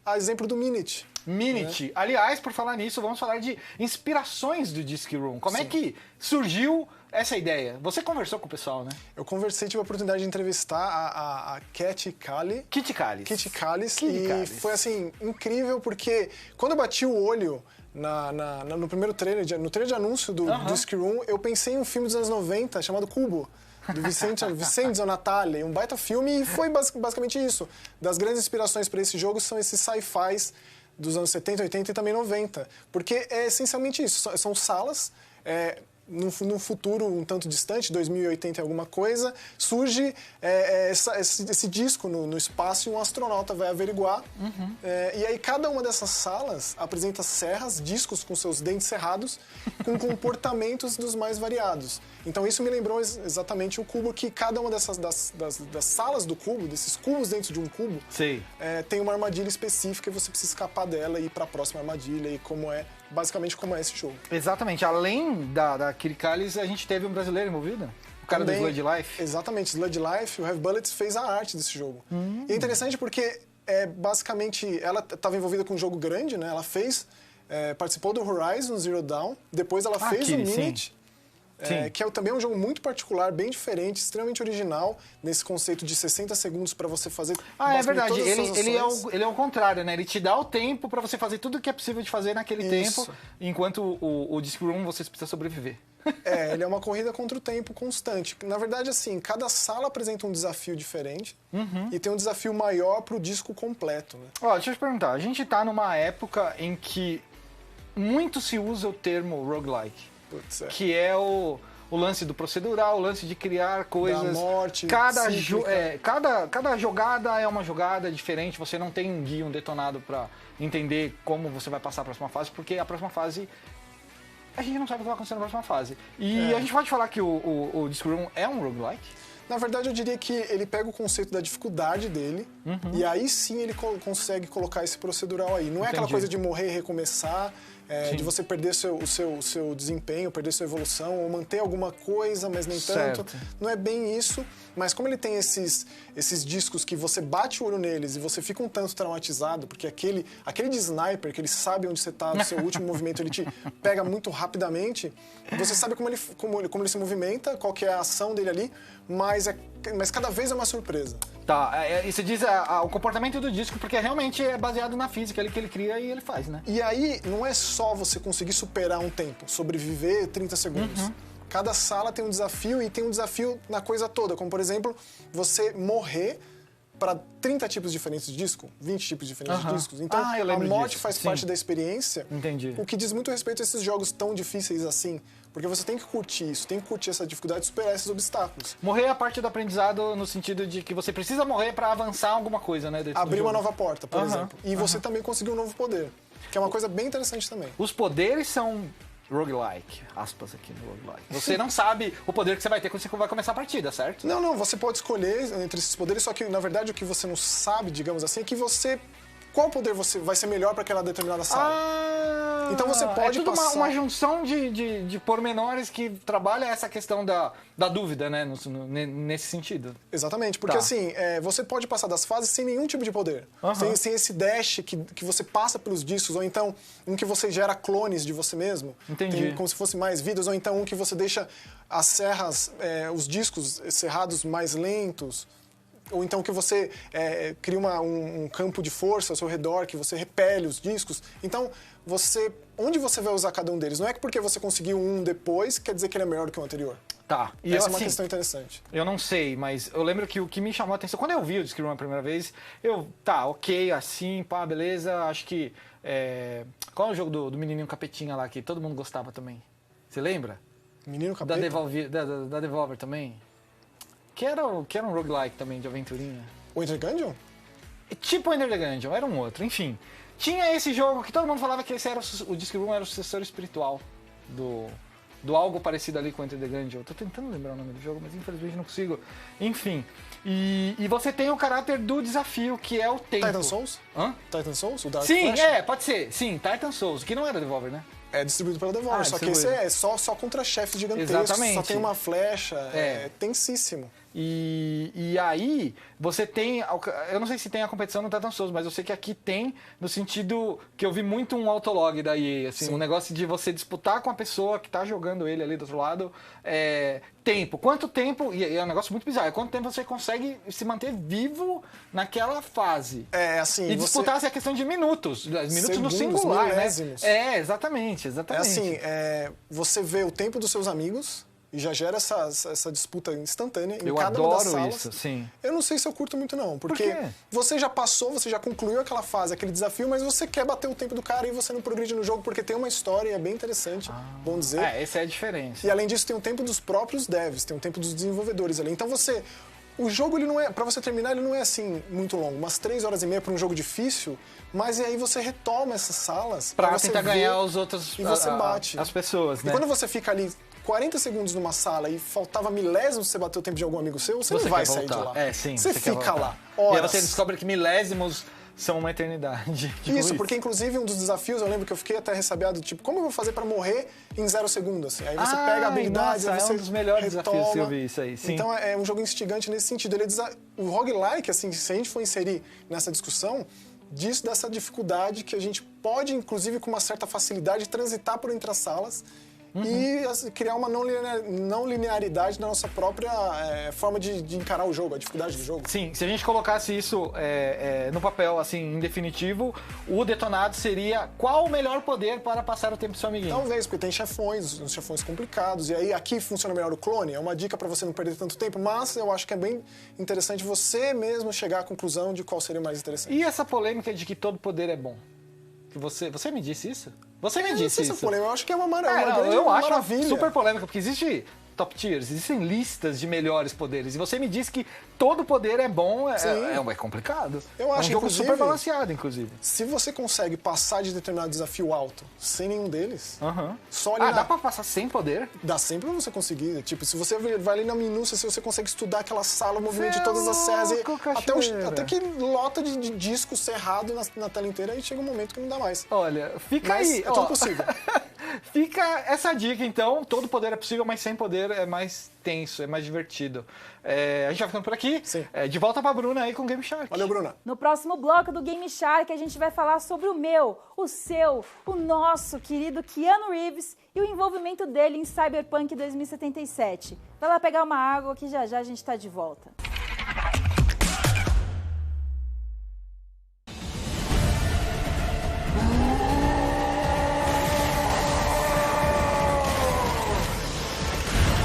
a exemplo do Minit. Minit. Aliás, por falar nisso, vamos falar de inspirações do Disc Room. Como é que surgiu essa ideia? Você conversou com o pessoal, né? Eu conversei, tive a oportunidade de entrevistar a Kitty Callis. E foi, assim, incrível, porque quando eu bati o olho no primeiro trailer, no trailer de anúncio do Disc Room, eu pensei em um filme dos anos 90 chamado Cubo, do Vicente Zanatali, um baita filme, e foi basicamente isso. Das grandes inspirações para esse jogo são esses sci-fis dos anos 70, 80 e também 90, porque é essencialmente isso, são salas... num futuro um tanto distante, 2080 e alguma coisa, surge esse disco no espaço e um astronauta vai averiguar. E aí cada uma dessas salas apresenta serras, discos com seus dentes cerrados, com comportamentos dos mais variados. Então isso me lembrou exatamente o cubo, que cada uma dessas das salas do cubo, desses cubos dentro de um cubo, tem uma armadilha específica e você precisa escapar dela e ir para a próxima armadilha, e basicamente como é esse jogo. Exatamente. Além da Kirikalis, a gente teve um brasileiro envolvido? O cara também, do Sludge Life? Exatamente. Sludge Life, o Heavy Bullets fez a arte desse jogo. E é interessante porque, basicamente, ela estava envolvida com um jogo grande, né? Ela participou do Horizon Zero Dawn, depois ela fez o Minit, que é também um jogo muito particular, bem diferente, extremamente original, nesse conceito de 60 segundos para você fazer... é verdade, ele é o contrário, né? Ele te dá o tempo para você fazer tudo o que é possível de fazer naquele tempo, enquanto o Disc Room você precisa sobreviver. Ele é uma corrida contra o tempo constante. Na verdade, assim, cada sala apresenta um desafio diferente e tem um desafio maior pro disco completo, né? Deixa eu te perguntar, a gente tá numa época em que muito se usa o termo roguelike. Que é o lance do procedural, o lance de criar coisas... Da morte, cada jogada é uma jogada diferente, você não tem um guia, um detonado pra entender como você vai passar a próxima fase, porque a próxima fase... a gente não sabe o que vai acontecer na próxima fase. E a gente pode falar que o Disc Room é um roguelike? Na verdade, eu diria que ele pega o conceito da dificuldade dele e aí sim ele consegue colocar esse procedural aí. Não é aquela coisa de morrer e recomeçar... de você perder o seu desempenho, perder sua evolução, ou manter alguma coisa, mas nem tanto. Não é bem isso, mas como ele tem esses discos que você bate o olho neles e você fica um tanto traumatizado, porque aquele de sniper, que ele sabe onde você está, no seu último movimento, ele te pega muito rapidamente, você sabe como ele se movimenta, qual que é a ação dele ali, mas cada vez é uma surpresa. E você diz o comportamento do disco, porque realmente é baseado na física, que ele cria e ele faz, né? E aí, não é só você conseguir superar um tempo, sobreviver 30 segundos. Cada sala tem um desafio e tem um desafio na coisa toda, como, por exemplo, você morrer para 30 tipos diferentes de disco, 20 tipos diferentes de discos. Então, a morte faz parte da experiência. Entendi. O que diz muito respeito a esses jogos tão difíceis assim. Porque você tem que curtir isso, tem que curtir essa dificuldade e superar esses obstáculos. Morrer é a parte do aprendizado no sentido de que você precisa morrer para avançar alguma coisa, né? Abrir uma nova porta, por exemplo. E você também conseguir um novo poder, que é uma coisa bem interessante também. Os poderes são roguelike, aspas aqui no roguelike. Você não sabe o poder que você vai ter quando você vai começar a partida, certo? Não, você pode escolher entre esses poderes, só que na verdade o que você não sabe, digamos assim, é que qual poder você vai ser melhor para aquela determinada sala. Então você pode passar... uma junção de pormenores que trabalha essa questão da dúvida, né? Nesse sentido. Exatamente, porque assim, você pode passar das fases sem nenhum tipo de poder. Sem esse dash que você passa pelos discos, ou então um que você gera clones de você mesmo. Entendi. Como se fosse mais vidas, ou então um que você deixa as serras, os discos serrados mais lentos. Ou então que você cria um campo de força ao seu redor, que você repele os discos. Então, onde você vai usar cada um deles? Não é que porque você conseguiu um depois, quer dizer que ele é melhor do que o anterior. Tá. E essa é uma questão interessante. Eu não sei, mas eu lembro que o que me chamou a atenção, quando eu vi o Disc Room a primeira vez, ok, assim, pá, beleza, acho que... qual é o jogo do menininho capetinha lá, que todo mundo gostava também? Você lembra? Menino capeta? Da Devolver também? Que era um roguelike também, de aventurinha. O Enter the Gungeon? Tipo o Enter the Gungeon, era um outro, enfim. Tinha esse jogo que todo mundo falava que esse era o Disc Room era o sucessor espiritual do algo parecido ali com o Enter the Gungeon. Tô tentando lembrar o nome do jogo, mas infelizmente não consigo. Enfim, e você tem o caráter do desafio, que é o tempo. Titan Souls? Titan Souls? O Dark Sim, Flash? pode ser. Sim, Titan Souls, que não era Devolver, né? É distribuído pela Devolver, só que esse é só contra chefes gigantescos, exatamente. Só tem uma flecha, é tensíssimo. E aí, você tem... Eu não sei se tem a competição no Titan Souls, mas eu sei que aqui tem, no sentido que eu vi muito um autolog da EA, assim, um negócio de você disputar com a pessoa que tá jogando ele ali do outro lado, tempo. Quanto tempo... E é um negócio muito bizarro. Quanto tempo você consegue se manter vivo naquela fase. Assim... E disputar a questão de minutos. Minutos segundos, no singular, milésimos. Né? Exatamente. Assim, você vê o tempo dos seus amigos... E já gera essa disputa instantânea em cada uma das salas. Eu adoro isso, sim. Eu não sei se eu curto muito não, porque você já passou, você já concluiu aquela fase, aquele desafio, mas você quer bater o tempo do cara e você não progride no jogo, porque tem uma história, é bem interessante, bom dizer. Essa é a diferença. E além disso tem o tempo dos próprios devs, tem o tempo dos desenvolvedores ali. Então o jogo, ele não é, pra você terminar, ele não é assim muito longo, umas 3 horas e meia para um jogo difícil, mas e aí você retoma essas salas pra tentar ganhar os outros... E você bate. As pessoas, né? E quando você fica ali 40 segundos numa sala e faltava milésimos você bater o tempo de algum amigo seu, você não vai sair de lá. Sim. Você fica lá. Horas. E aí você descobre que milésimos são uma eternidade. Isso, porque inclusive um dos desafios, eu lembro que eu fiquei até ressabiado, tipo, como eu vou fazer pra morrer em 0 segundos? Assim? Aí você pega habilidades, nossa, aí você é um dos melhores desafios que eu vi isso aí. Sim. Então é um jogo instigante nesse sentido. O roguelike, assim, se a gente for inserir nessa discussão, diz dessa dificuldade que a gente pode, inclusive com uma certa facilidade, transitar por entre as salas e criar uma não linearidade na nossa própria forma de encarar o jogo, a dificuldade do jogo. Sim, se a gente colocasse isso no papel, assim, em definitivo, o detonado seria qual o melhor poder para passar o tempo do seu amiguinho? Talvez, porque tem chefões, uns chefões complicados, e aí aqui funciona melhor o clone, é uma dica para você não perder tanto tempo, mas eu acho que é bem interessante você mesmo chegar à conclusão de qual seria mais interessante. E essa polêmica de que todo poder é bom? Que você me disse isso? Você me disse isso. Eu acho que é uma grande eu acho maravilha. Super polêmica, porque existe top tiers, existem listas de melhores poderes. E você me disse que todo poder é bom, é complicado. Eu acho, é um jogo super balanceado, inclusive. Se você consegue passar de determinado desafio alto sem nenhum deles, só ali dá pra passar sem poder? Dá sempre pra você conseguir. Tipo, se você vai ali na minúcia, se você consegue estudar aquela sala, o movimento de todas as serras, até que lota de disco cerrado na tela inteira, aí chega um momento que não dá mais. Olha, fica aí. É tudo possível. Fica essa dica, então. Todo poder é possível, mas sem poder é mais tenso, é mais divertido. A gente vai ficando por aqui. De volta pra Bruna aí com o Game Shark. Valeu, Bruna. No próximo bloco do Game Shark, a gente vai falar sobre o seu, o nosso querido Keanu Reeves e o envolvimento dele em Cyberpunk 2077. Vai lá pegar uma água que já a gente tá de volta.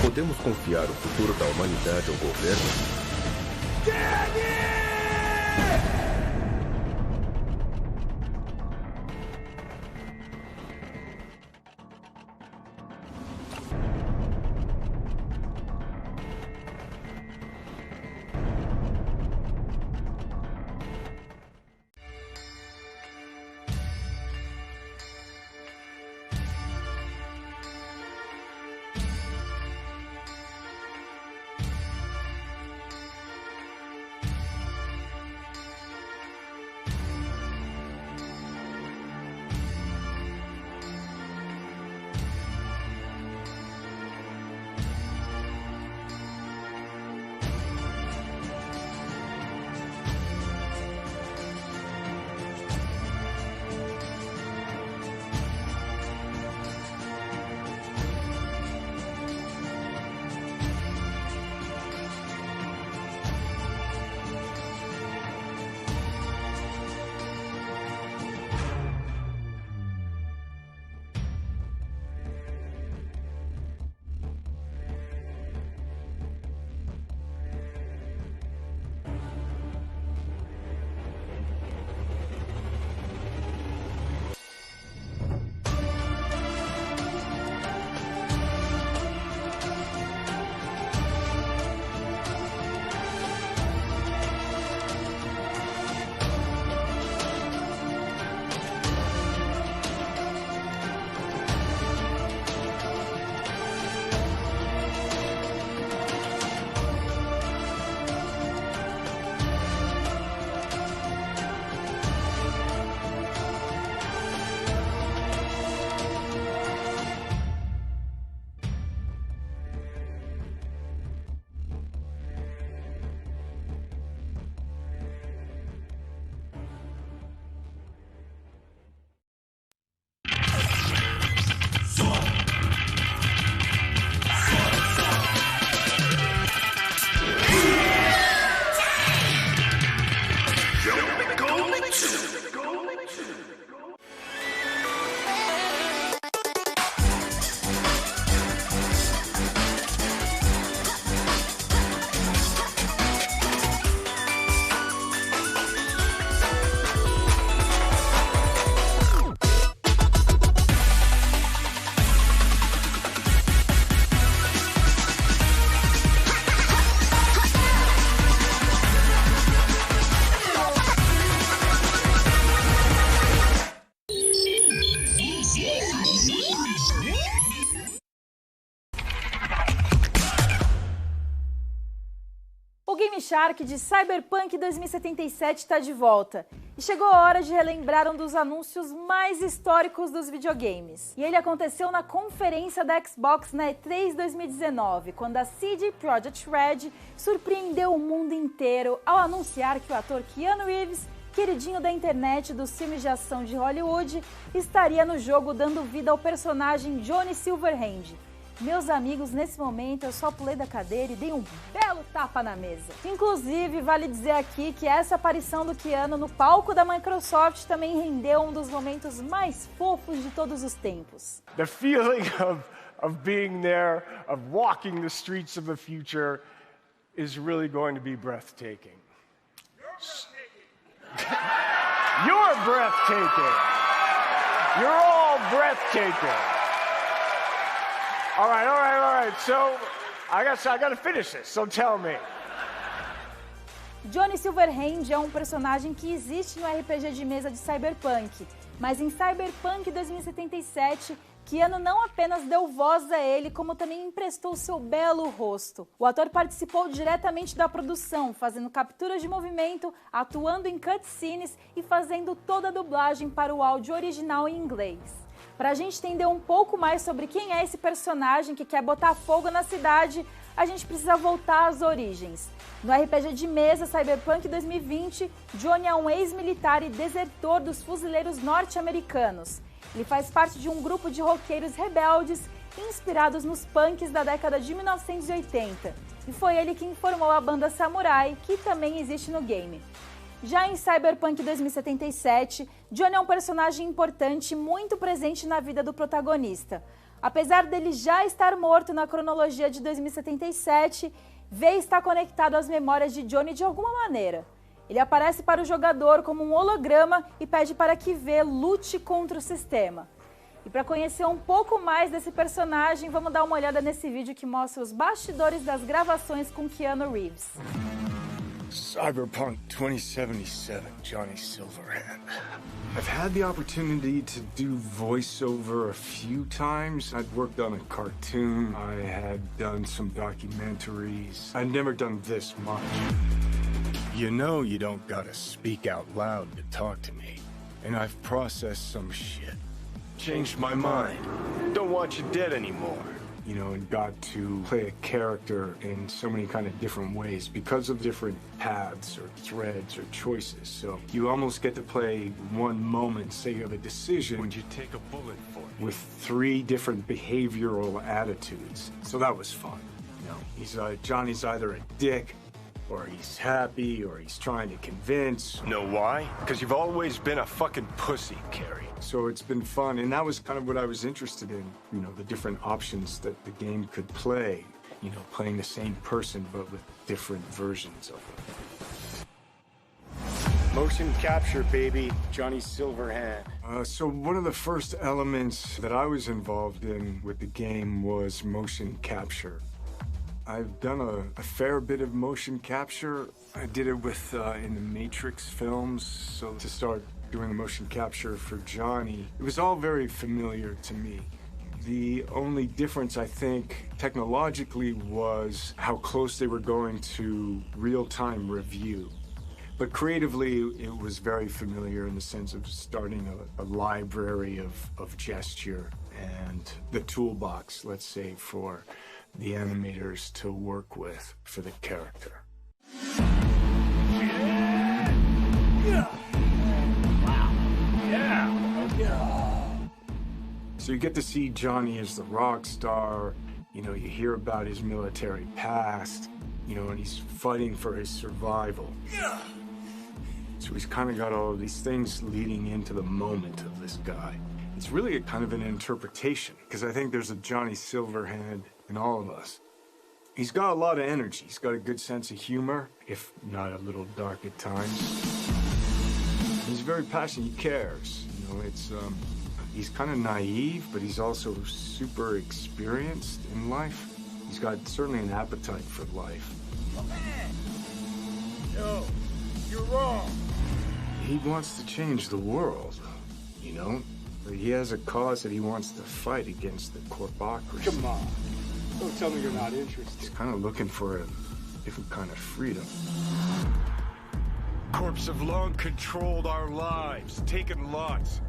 Podemos confiar o futuro da humanidade ao governo? Shark de Cyberpunk 2077 está de volta. E chegou a hora de relembrar um dos anúncios mais históricos dos videogames. E ele aconteceu na conferência da Xbox na E3 2019, quando a CD Projekt Red surpreendeu o mundo inteiro ao anunciar que o ator Keanu Reeves, queridinho da internet dos filmes de ação de Hollywood, estaria no jogo dando vida ao personagem Johnny Silverhand. Meus amigos, nesse momento eu só pulei da cadeira e dei um belo tapa na mesa. Inclusive, vale dizer aqui que essa aparição do Keanu no palco da Microsoft também rendeu um dos momentos mais fofos de todos os tempos. The feeling of being there, of walking the streets of the future is really going to be breathtaking. You're breathtaking. You're all breathtaking. All right. So, I gotta finish this, so tell me. Johnny Silverhand é um personagem que existe no RPG de mesa de Cyberpunk, mas em Cyberpunk 2077, Keanu não apenas deu voz a ele, como também emprestou seu belo rosto. O ator participou diretamente da produção, fazendo capturas de movimento, atuando em cutscenes e fazendo toda a dublagem para o áudio original em inglês. Pra gente entender um pouco mais sobre quem é esse personagem que quer botar fogo na cidade, a gente precisa voltar às origens. No RPG de mesa Cyberpunk 2020, Johnny é um ex-militar e desertor dos fuzileiros norte-americanos. Ele faz parte de um grupo de roqueiros rebeldes inspirados nos punks da década de 1980. E foi ele quem formou a banda Samurai, que também existe no game. Já em Cyberpunk 2077, Johnny é um personagem importante e muito presente na vida do protagonista. Apesar dele já estar morto na cronologia de 2077, V está conectado às memórias de Johnny de alguma maneira. Ele aparece para o jogador como um holograma e pede para que V lute contra o sistema. E para conhecer um pouco mais desse personagem, vamos dar uma olhada nesse vídeo que mostra os bastidores das gravações com Keanu Reeves. Cyberpunk 2077, Johnny Silverhand. I've had the opportunity to do voiceover a few times. I'd worked on a cartoon. I had done some documentaries. I'd never done this much. You know you don't gotta speak out loud to talk to me. And I've processed some shit. Changed my mind. Don't want you dead anymore. You know, and got to play a character in so many kind of different ways because of different paths or threads or choices. So you almost get to play one moment, say you have a decision. Would you take a bullet for it? With 3 different behavioral attitudes. So that was fun. You know, Johnny's either a dick, or he's happy, or he's trying to convince. Know why? Because you've always been a fucking pussy, Carrie. So it's been fun, and that was kind of what I was interested in. You know, the different options that the game could play. You know, playing the same person, but with different versions of it. Motion capture, baby. Johnny Silverhand. So one of the first elements that I was involved in with the game was motion capture. I've done a fair bit of motion capture. I did it with in the Matrix films, so to start doing the motion capture for Johnny, it was all very familiar to me. The only difference, I think, technologically was how close they were going to real-time review. But creatively, it was very familiar in the sense of starting a library of gesture and the toolbox, let's say, for the animators to work with for the character. So you get to see Johnny as the rock star, you know, you hear about his military past, you know, and he's fighting for his survival. So he's kind of got all of these things leading into the moment of this guy. It's really a kind of an interpretation, because I think there's a Johnny Silverhand in all of us. He's got a lot of energy. He's got a good sense of humor, if not a little dark at times. He's very passionate. He cares. You know, it's he's kind of naive, but he's also super experienced in life. He's got certainly an appetite for life. Oh, man. Yo, you're wrong. He wants to change the world, you know? He has a cause that he wants to fight against the corpocracy. Come on. Don't tell me you're not interested. He's kind of looking for different kind of freedom. Corps have long controlled our lives, taken lots.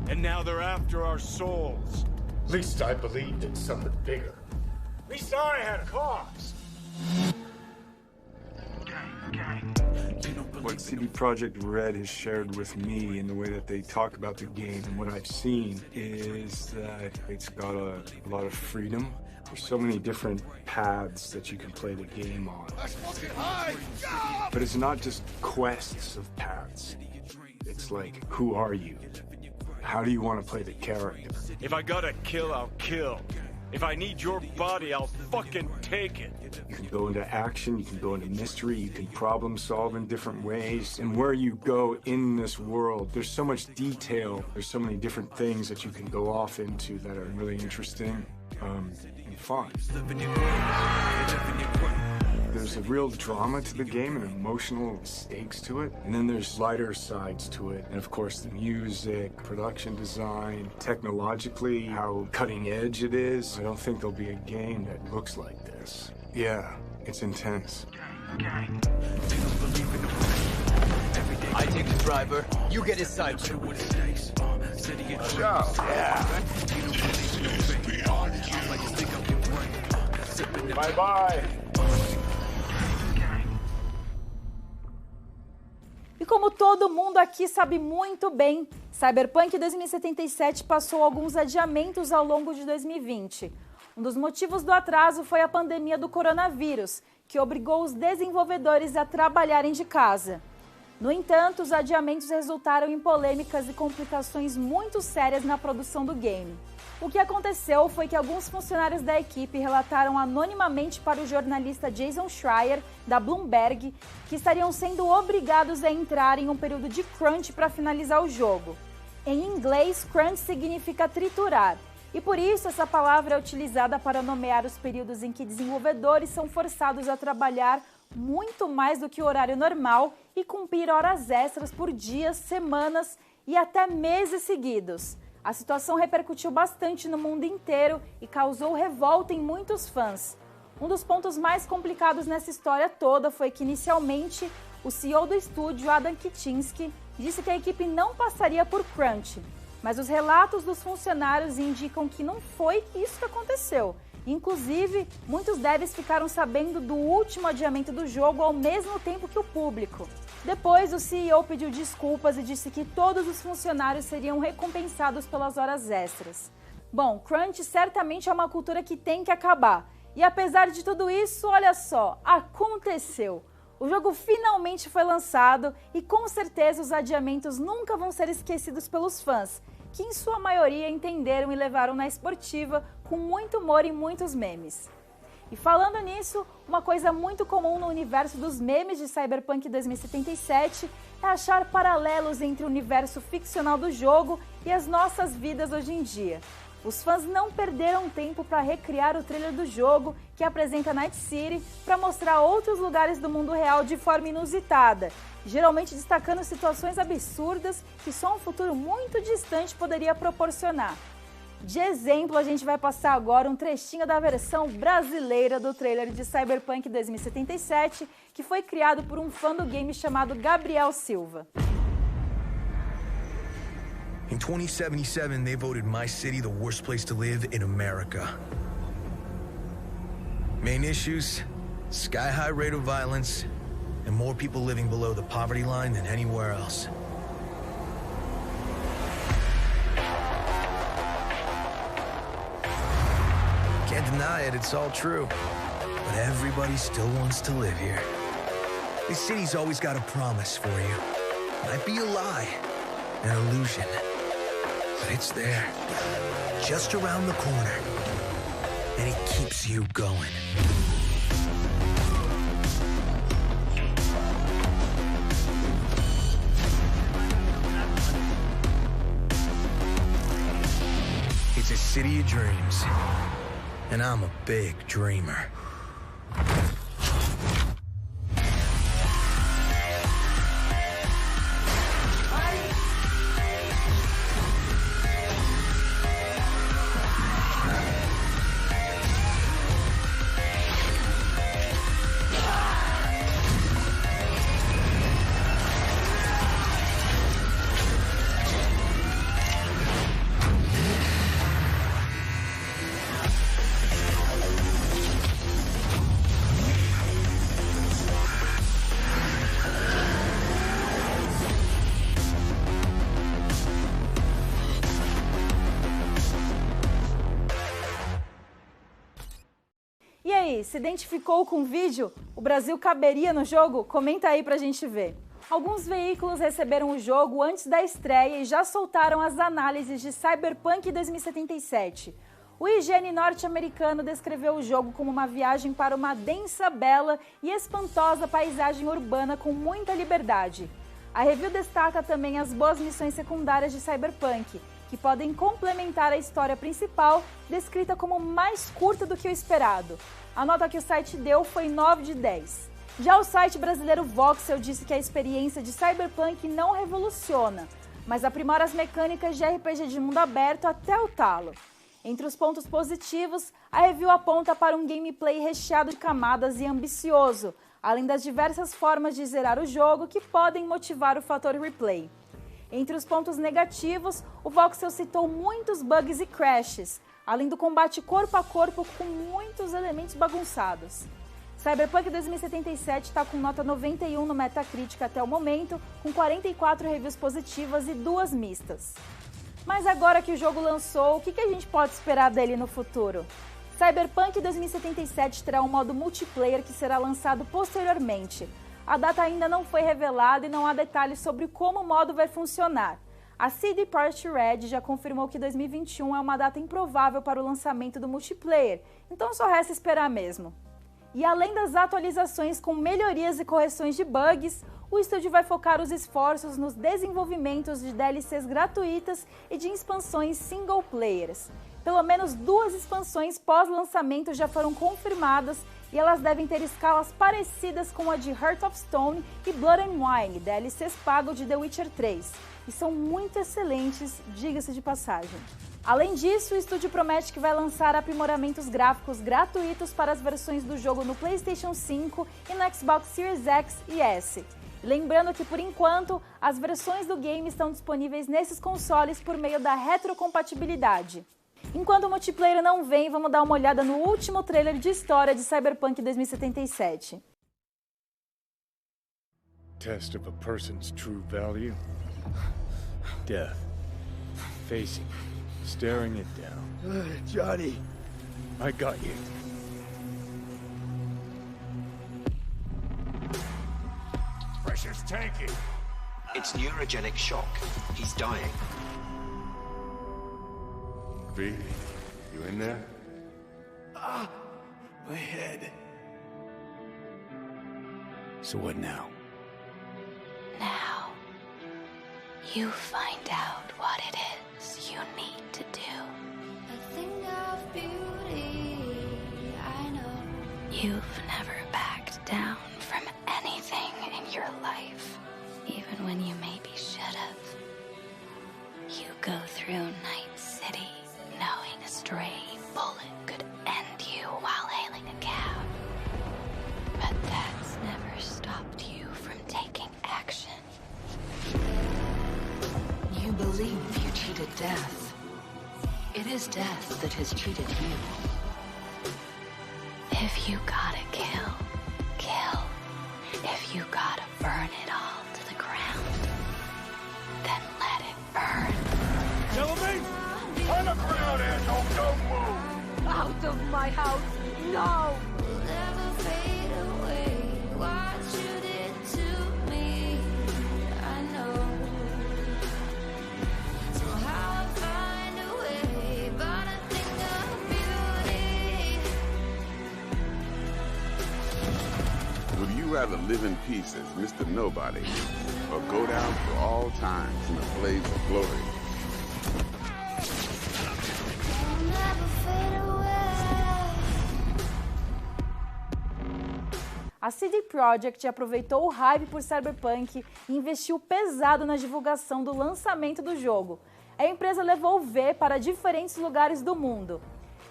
And now they're after our souls. At least I believed in something bigger. At least I had a cause. What CD Projekt Red has shared with me in the way that they talk about the game and what I've seen is that it's got a lot of freedom. There's so many different paths that you can play the game on. But it's not just quests of paths. It's like, who are you? How do you want to play the character? If I gotta kill, I'll kill. If I need your body, I'll fucking take it. You can go into action, you can go into mystery, you can problem solve in different ways. And where you go in this world, there's so much detail, there's so many different things that you can go off into that are really interesting and fun. There's a real drama to the game and emotional stakes to it. And then there's lighter sides to it. And of course, the music, production design, technologically, how cutting edge it is. I don't think there'll be a game that looks like this. Yeah, it's intense. I take the driver, you get his side. Let's go. Yeah. Bye-bye. E como todo mundo aqui sabe muito bem, Cyberpunk 2077 passou alguns adiamentos ao longo de 2020. Um dos motivos do atraso foi a pandemia do coronavírus, que obrigou os desenvolvedores a trabalharem de casa. No entanto, os adiamentos resultaram em polêmicas e complicações muito sérias na produção do game. O que aconteceu foi que alguns funcionários da equipe relataram anonimamente para o jornalista Jason Schreier, da Bloomberg, que estariam sendo obrigados a entrar em um período de crunch para finalizar o jogo. Em inglês, crunch significa triturar, e por isso essa palavra é utilizada para nomear os períodos em que desenvolvedores são forçados a trabalhar muito mais do que o horário normal e cumprir horas extras por dias, semanas e até meses seguidos. A situação repercutiu bastante no mundo inteiro e causou revolta em muitos fãs. Um dos pontos mais complicados nessa história toda foi que, inicialmente, o CEO do estúdio, Adam Kitinsky, disse que a equipe não passaria por crunch. Mas os relatos dos funcionários indicam que não foi isso que aconteceu. Inclusive, muitos devs ficaram sabendo do último adiamento do jogo ao mesmo tempo que o público. Depois, o CEO pediu desculpas e disse que todos os funcionários seriam recompensados pelas horas extras. Bom, crunch certamente é uma cultura que tem que acabar. E apesar de tudo isso, olha só, aconteceu! O jogo finalmente foi lançado e com certeza os adiamentos nunca vão ser esquecidos pelos fãs, que em sua maioria entenderam e levaram na esportiva com muito humor e muitos memes. E falando nisso, uma coisa muito comum no universo dos memes de Cyberpunk 2077 é achar paralelos entre o universo ficcional do jogo e as nossas vidas hoje em dia. Os fãs não perderam tempo para recriar o trailer do jogo, que apresenta Night City, para mostrar outros lugares do mundo real de forma inusitada, geralmente destacando situações absurdas que só um futuro muito distante poderia proporcionar. De exemplo, a gente vai passar agora um trechinho da versão brasileira do trailer de Cyberpunk 2077, que foi criado por um fã do game chamado Gabriel Silva. In 2077, they voted my city the worst place to live in America. Main issues, sky-high rate of violence, and more people living below the poverty line than anywhere else. Can't deny it, it's all true. But everybody still wants to live here. This city's always got a promise for you. Might be a lie, an illusion. But it's there, just around the corner. And it keeps you going. It's a city of dreams. And I'm a big dreamer. aí, se identificou com o vídeo? O Brasil caberia no jogo? Comenta aí pra gente ver. Alguns veículos receberam o jogo antes da estreia e já soltaram as análises de Cyberpunk 2077. O IGN norte-americano descreveu o jogo como uma viagem para uma densa, bela e espantosa paisagem urbana com muita liberdade. A review destaca também as boas missões secundárias de Cyberpunk, que podem complementar a história principal, descrita como mais curta do que o esperado. A nota que o site deu foi 9 de 10. Já o site brasileiro Voxel disse que a experiência de Cyberpunk não revoluciona, mas aprimora as mecânicas de RPG de mundo aberto até o talo. Entre os pontos positivos, a review aponta para um gameplay recheado de camadas e ambicioso, além das diversas formas de zerar o jogo que podem motivar o fator replay. Entre os pontos negativos, o Voxel citou muitos bugs e crashes, além do combate corpo a corpo com muitos elementos bagunçados. Cyberpunk 2077 está com nota 91 no Metacritic até o momento, com 44 reviews positivas e 2 mistas. Mas agora que o jogo lançou, o que a gente pode esperar dele no futuro? Cyberpunk 2077 terá um modo multiplayer que será lançado posteriormente. A data ainda não foi revelada e não há detalhes sobre como o modo vai funcionar. A CD Projekt Red já confirmou que 2021 é uma data improvável para o lançamento do multiplayer, então só resta esperar mesmo. E além das atualizações com melhorias e correções de bugs, o estúdio vai focar os esforços nos desenvolvimentos de DLCs gratuitas e de expansões single players. Pelo menos 2 expansões pós-lançamento já foram confirmadas e elas devem ter escalas parecidas com a de Heart of Stone e Blood and Wine, DLCs pago de The Witcher 3, e são muito excelentes, diga-se de passagem. Além disso, o estúdio promete que vai lançar aprimoramentos gráficos gratuitos para as versões do jogo no PlayStation 5 e no Xbox Series X e S. Lembrando que, por enquanto, as versões do game estão disponíveis nesses consoles por meio da retrocompatibilidade. Enquanto o multiplayer não vem, vamos dar uma olhada no último trailer de história de Cyberpunk 2077. Test of a person's true value. Death. Facing. Staring it down. Johnny. I got you. Pressure's tanking. It's neurogenic shock. He's dying. V, you in there? Ah, my head. So what now? Now, you find out what it is you need to do. A thing of beauty, I know. You've never backed down from anything in your life, even when you maybe should have. You go through Night City knowing a stray bullet could end you while hailing a cab. But that's never stopped you from taking action. You believe you cheated death. It is death that has cheated you. If you gotta kill, kill. If you gotta burn it all to the ground, then let it burn. Gentlemen, on the ground, asshole, don't move! Out of my house, no! We'll never fade away. What you did to me, I know. So how I find a way, but I think of beauty. Would you rather live in peace as Mr. Nobody, or go down for all times in a blaze of glory? We'll never fade away. A CD Projekt aproveitou o hype por Cyberpunk e investiu pesado na divulgação do lançamento do jogo. A empresa levou o V para diferentes lugares do mundo.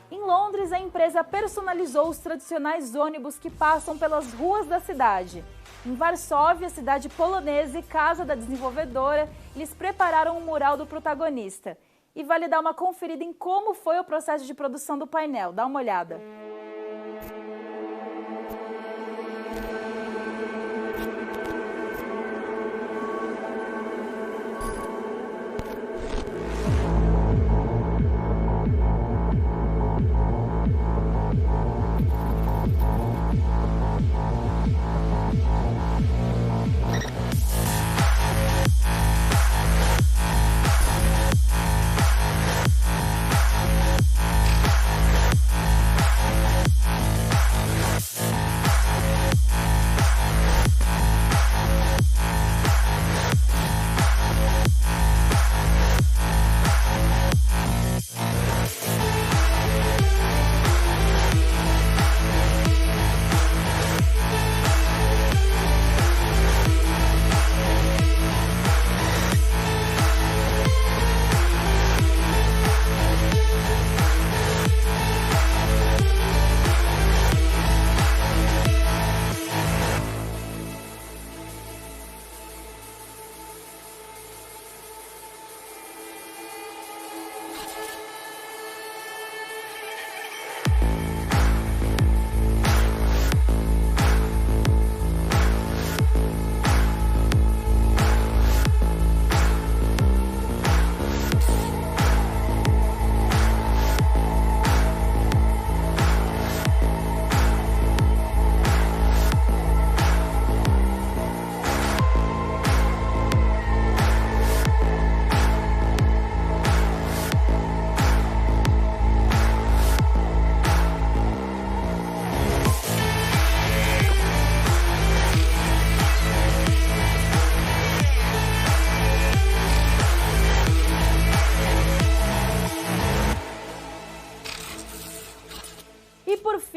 Em Londres, a empresa personalizou os tradicionais ônibus que passam pelas ruas da cidade. Em Varsóvia, cidade polonesa e casa da desenvolvedora, eles prepararam um mural do protagonista. E vale dar uma conferida em como foi o processo de produção do painel. Dá uma olhada.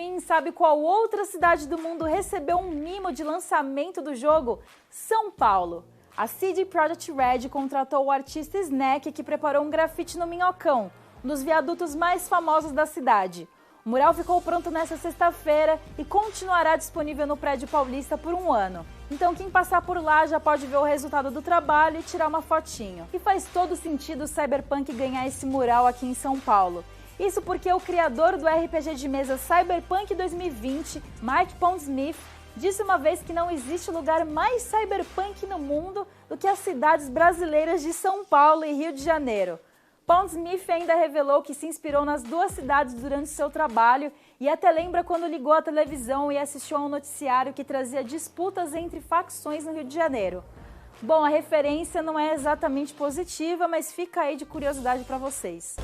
mim, sabe qual outra cidade do mundo recebeu um mimo de lançamento do jogo? São Paulo. A CD Projekt Red contratou o artista Snack, que preparou um grafite no Minhocão, um dos viadutos mais famosos da cidade. O mural ficou pronto nesta sexta-feira e continuará disponível no Prédio Paulista por 1 ano. Então quem passar por lá já pode ver o resultado do trabalho e tirar uma fotinho. E faz todo sentido o Cyberpunk ganhar esse mural aqui em São Paulo. Isso porque o criador do RPG de mesa Cyberpunk 2020, Mike Pondsmith, disse uma vez que não existe lugar mais cyberpunk no mundo do que as cidades brasileiras de São Paulo e Rio de Janeiro. Pondsmith ainda revelou que se inspirou nas 2 cidades durante seu trabalho e até lembra quando ligou a televisão e assistiu a um noticiário que trazia disputas entre facções no Rio de Janeiro. Bom, a referência não é exatamente positiva, mas fica aí de curiosidade para vocês.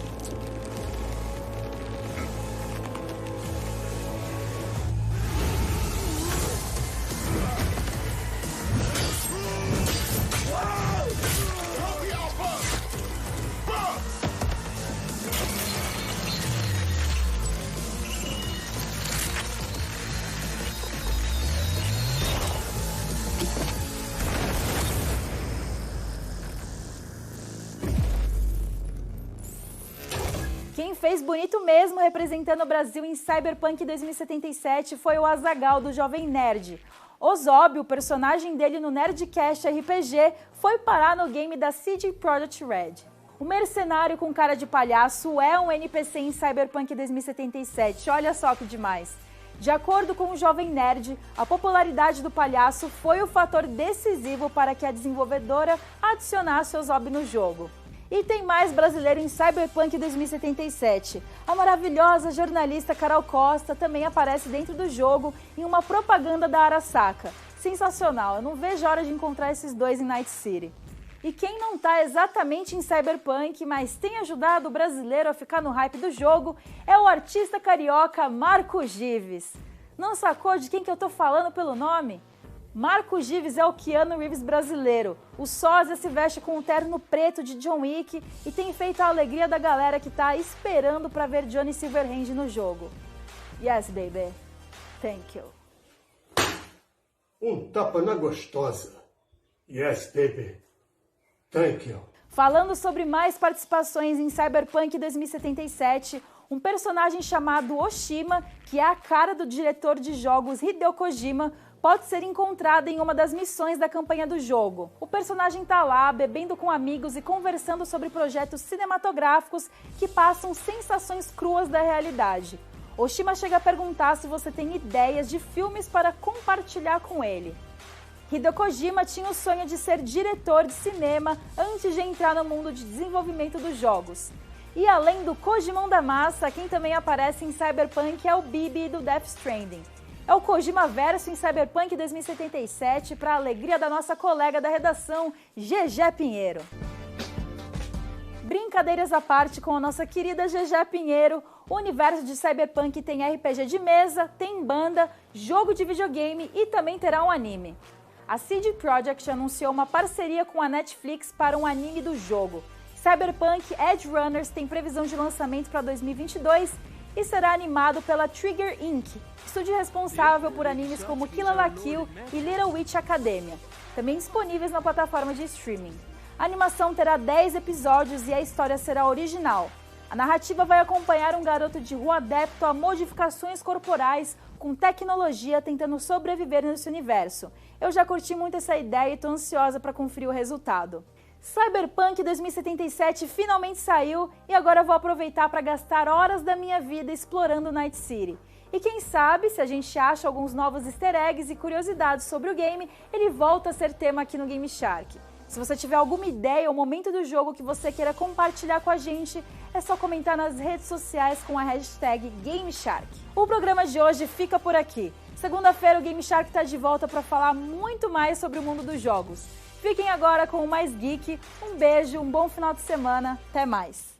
Quem fez bonito mesmo representando o Brasil em Cyberpunk 2077 foi o Azaghal do Jovem Nerd. Ozob, o personagem dele no Nerdcast RPG, foi parar no game da CD Projekt Red. O mercenário com cara de palhaço é um NPC em Cyberpunk 2077, olha só que demais. De acordo com o Jovem Nerd, a popularidade do palhaço foi o fator decisivo para que a desenvolvedora adicionasse Ozob no jogo. E tem mais brasileiro em Cyberpunk 2077. A maravilhosa jornalista Carol Costa também aparece dentro do jogo em uma propaganda da Arasaka. Sensacional, eu não vejo a hora de encontrar esses dois em Night City. E quem não tá exatamente em Cyberpunk, mas tem ajudado o brasileiro a ficar no hype do jogo, é o artista carioca Marco Gives. Não sacou de quem que eu tô falando pelo nome? Marco Gives é o Keanu Reeves brasileiro. O sósia se veste com um terno preto de John Wick e tem feito a alegria da galera que tá esperando pra ver Johnny Silverhand no jogo. Yes, baby. Thank you. Um tapa na gostosa. Yes, baby. Thank you. Falando sobre mais participações em Cyberpunk 2077, um personagem chamado Oshima, que é a cara do diretor de jogos Hideo Kojima, pode ser encontrado em uma das missões da campanha do jogo. O personagem tá lá, bebendo com amigos e conversando sobre projetos cinematográficos que passam sensações cruas da realidade. Oshima chega a perguntar se você tem ideias de filmes para compartilhar com ele. Hideo Kojima tinha o sonho de ser diretor de cinema antes de entrar no mundo de desenvolvimento dos jogos. E além do Kojimão da massa, quem também aparece em Cyberpunk é o Bibi do Death Stranding. É o Kojima Verso em Cyberpunk 2077 para a alegria da nossa colega da redação, GG Pinheiro. Brincadeiras à parte com a nossa querida GG Pinheiro, o universo de Cyberpunk tem RPG de mesa, tem banda, jogo de videogame e também terá um anime. A CD Projekt anunciou uma parceria com a Netflix para um anime do jogo. Cyberpunk Edge Runners tem previsão de lançamento para 2022 e será animado pela Trigger Inc., estúdio responsável por animes como Kill la Kill e Little Witch Academia, também disponíveis na plataforma de streaming. A animação terá 10 episódios e a história será original. A narrativa vai acompanhar um garoto de rua adepto a modificações corporais com tecnologia tentando sobreviver nesse universo. Eu já curti muito essa ideia e estou ansiosa para conferir o resultado. Cyberpunk 2077 finalmente saiu e agora eu vou aproveitar para gastar horas da minha vida explorando Night City. E quem sabe, se a gente acha alguns novos easter eggs e curiosidades sobre o game, ele volta a ser tema aqui no Game Shark. Se você tiver alguma ideia ou momento do jogo que você queira compartilhar com a gente, é só comentar nas redes sociais com a hashtag GameShark. O programa de hoje fica por aqui. Segunda-feira o Game Shark está de volta para falar muito mais sobre o mundo dos jogos. Fiquem agora com o Mais Geek. Um beijo, um bom final de semana. Até mais!